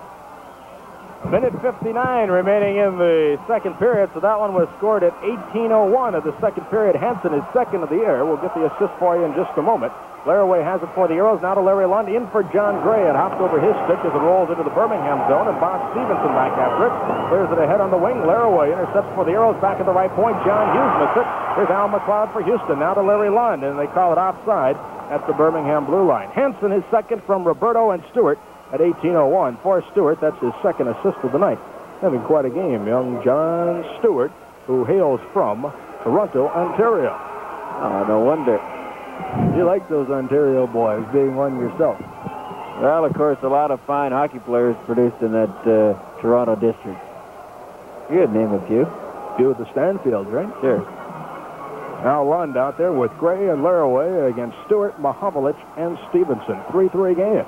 Minute 59 remaining in the second period, so that one was scored at 18:01 of the second period. Hansen is second of the year. We'll get the assist for you in just a moment. Laraway has it for the Aeros. Now to Larry Lund. In for John Gray. It hopped over his stick as it rolls into the Birmingham zone, and Bob Stevenson back after it. Clears it ahead on the wing. Laraway intercepts for the Aeros back at the right point. John Hughes missed it. Here's Al McLeod for Houston. Now to Larry Lund, and they call it offside at the Birmingham blue line. Hansen is second from Roberto and Stewart at 18:01. For Stewart, that's his second assist of the night. Having quite a game, young John Stewart, who hails from Toronto, Ontario. Oh, no wonder. You like those Ontario boys, being one yourself. Well, of course, a lot of fine hockey players produced in that Toronto district. You could name a few. A few of the Stanfields, right? Sure. Now Lund out there with Gray and Laraway against Stewart, Mahovlich, and Stevenson. 3-3 game.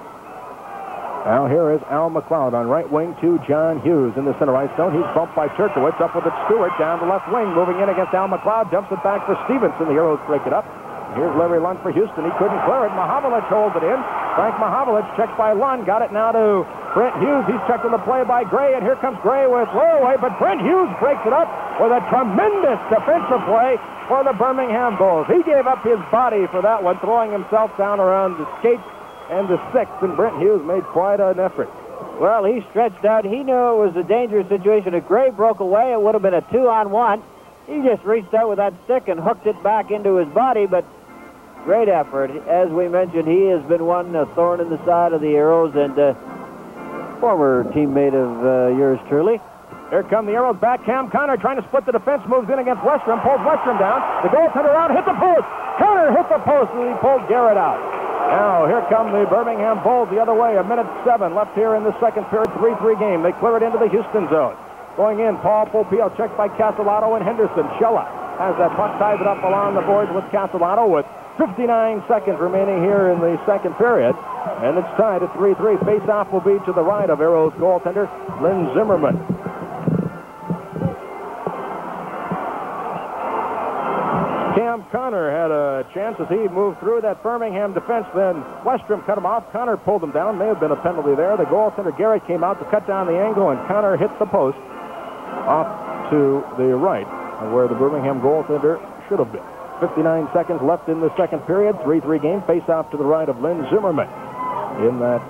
Now here is Al McLeod on right wing to John Hughes in the center ice zone. He's bumped by Turkowitz. Up with it, Stewart down the left wing, moving in against Al McLeod. Dumps it back for Stevenson. The Aeros break it up. Here's Larry Lund for Houston. He couldn't clear it. Mahovlich holds it in. Frank Mahovlich checked by Lund. Got it now to Brent Hughes. He's checked on the play by Gray, and here comes Gray with Laraway, but Brent Hughes breaks it up with a tremendous defensive play for the Birmingham Bulls. He gave up his body for that one, throwing himself down around the skates and the sixth, and Brent Hughes made quite an effort. Well, he stretched out. He knew it was a dangerous situation. If Gray broke away, it would have been a 2-on-1. He just reached out with that stick and hooked it back into his body, but great effort. As we mentioned, he has been one thorn in the side of the Aeros, and former teammate of yours truly. Here come the Aeros back. Cam Connor trying to split the defense, moves in against Westrom, pulls Westrom down. The goaltender out, hit the post. Connor hit the post, and he pulled Garrett out. Now, here come the Birmingham Bulls the other way. 1:07 left here in the second period. 3-3 game. They clear it into the Houston zone. Going in, Paul Popeil checked by Castellato and Henderson. Shella has that puck, ties it up along the boards with Castellato with 59 seconds remaining here in the second period. And it's tied at 3-3. Face-off will be to the right of Aeros goaltender Lynn Zimmerman. Cam Connor had a chance as he moved through that Birmingham defense. Then Westrom cut him off. Connor pulled him down. May have been a penalty there. The goaltender Garrett came out to cut down the angle, and Connor hit the post off to the right, where the Birmingham goaltender should have been. 59 seconds left in the second period. 3-3 game. Face off to the right of Lynn Zimmerman in that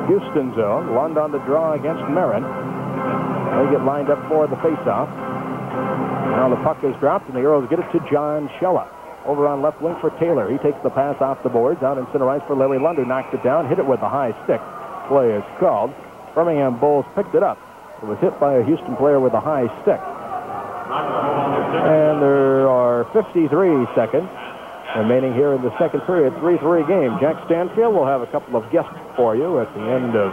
Houston zone. Lund on the draw against Marin. They get lined up for the face-off. Now the puck is dropped, and the Aeros get it to John Shella. Over on left wing for Taylor. He takes the pass off the boards. Out in center ice for Larry Lund, who knocked it down. Hit it with a high stick. Play is called. Birmingham Bulls picked it up. It was hit by a Houston player with a high stick. And there are 53 seconds remaining here in the second period. 3-3 game. Jack Stanfield will have a couple of guests for you at the end of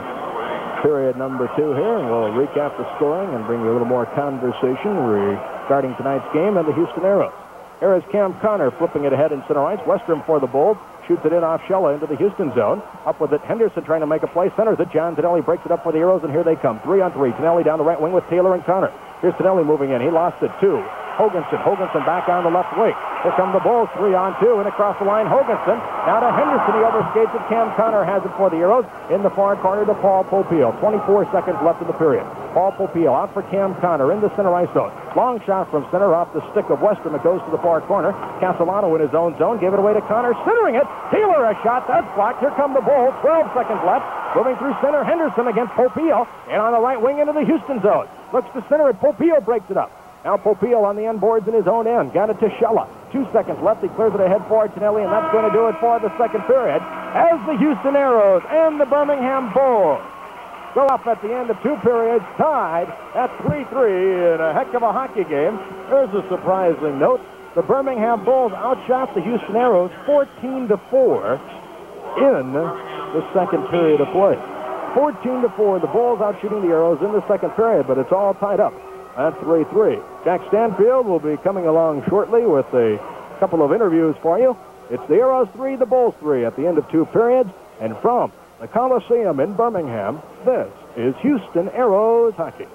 period number 2 here, and we'll recap the scoring and bring you a little more conversation regarding tonight's game and the Houston Aeros. Here is Cam Connor flipping it ahead in center ice. Westrom for the Bulls. Shoots it in off Shella into the Houston zone. Up with it, Henderson trying to make a play. Centers it. John Tonelli breaks it up for the Aeros, and here they come. 3-on-3. Tonelli down the right wing with Taylor and Connor. Here's Tonelli moving in. He lost it to Hoganson back on the left wing. Here come the Bulls, 3-on-2, and across the line, Hoganson. Now to Henderson, he overskates it. Cam Connor has it for the Aeros. In the far corner to Paul Popeil. 24 seconds left in the period. Paul Popeil out for Cam Connor in the center ice zone. Long shot from center off the stick of Westrom. It goes to the far corner. Castellato in his own zone. Gave it away to Connor. Centering it. Taylor a shot. That's blocked. Here come the Bulls. 12 seconds left. Moving through center, Henderson against Popeil. And on the right wing into the Houston zone. Looks to center it. Popeil breaks it up. Now Popeil on the end boards in his own end. Got it to Shella. 2 seconds left. He clears it ahead for Tonelli, and that's going to do it for the second period. As the Houston Aeros and the Birmingham Bulls go up at the end of 2 periods, tied at 3-3 in a heck of a hockey game. There's a surprising note. The Birmingham Bulls outshot the Houston Aeros 14-4 in the second period of play. 14-4, the Bulls out shooting the Aeros in the second period, but it's all tied up at 3-3. Jack Stanfield will be coming along shortly with a couple of interviews for you. It's the Aeros 3, the Bulls 3 at the end of 2 periods. And from the Coliseum in Birmingham, this is Houston Aeros hockey.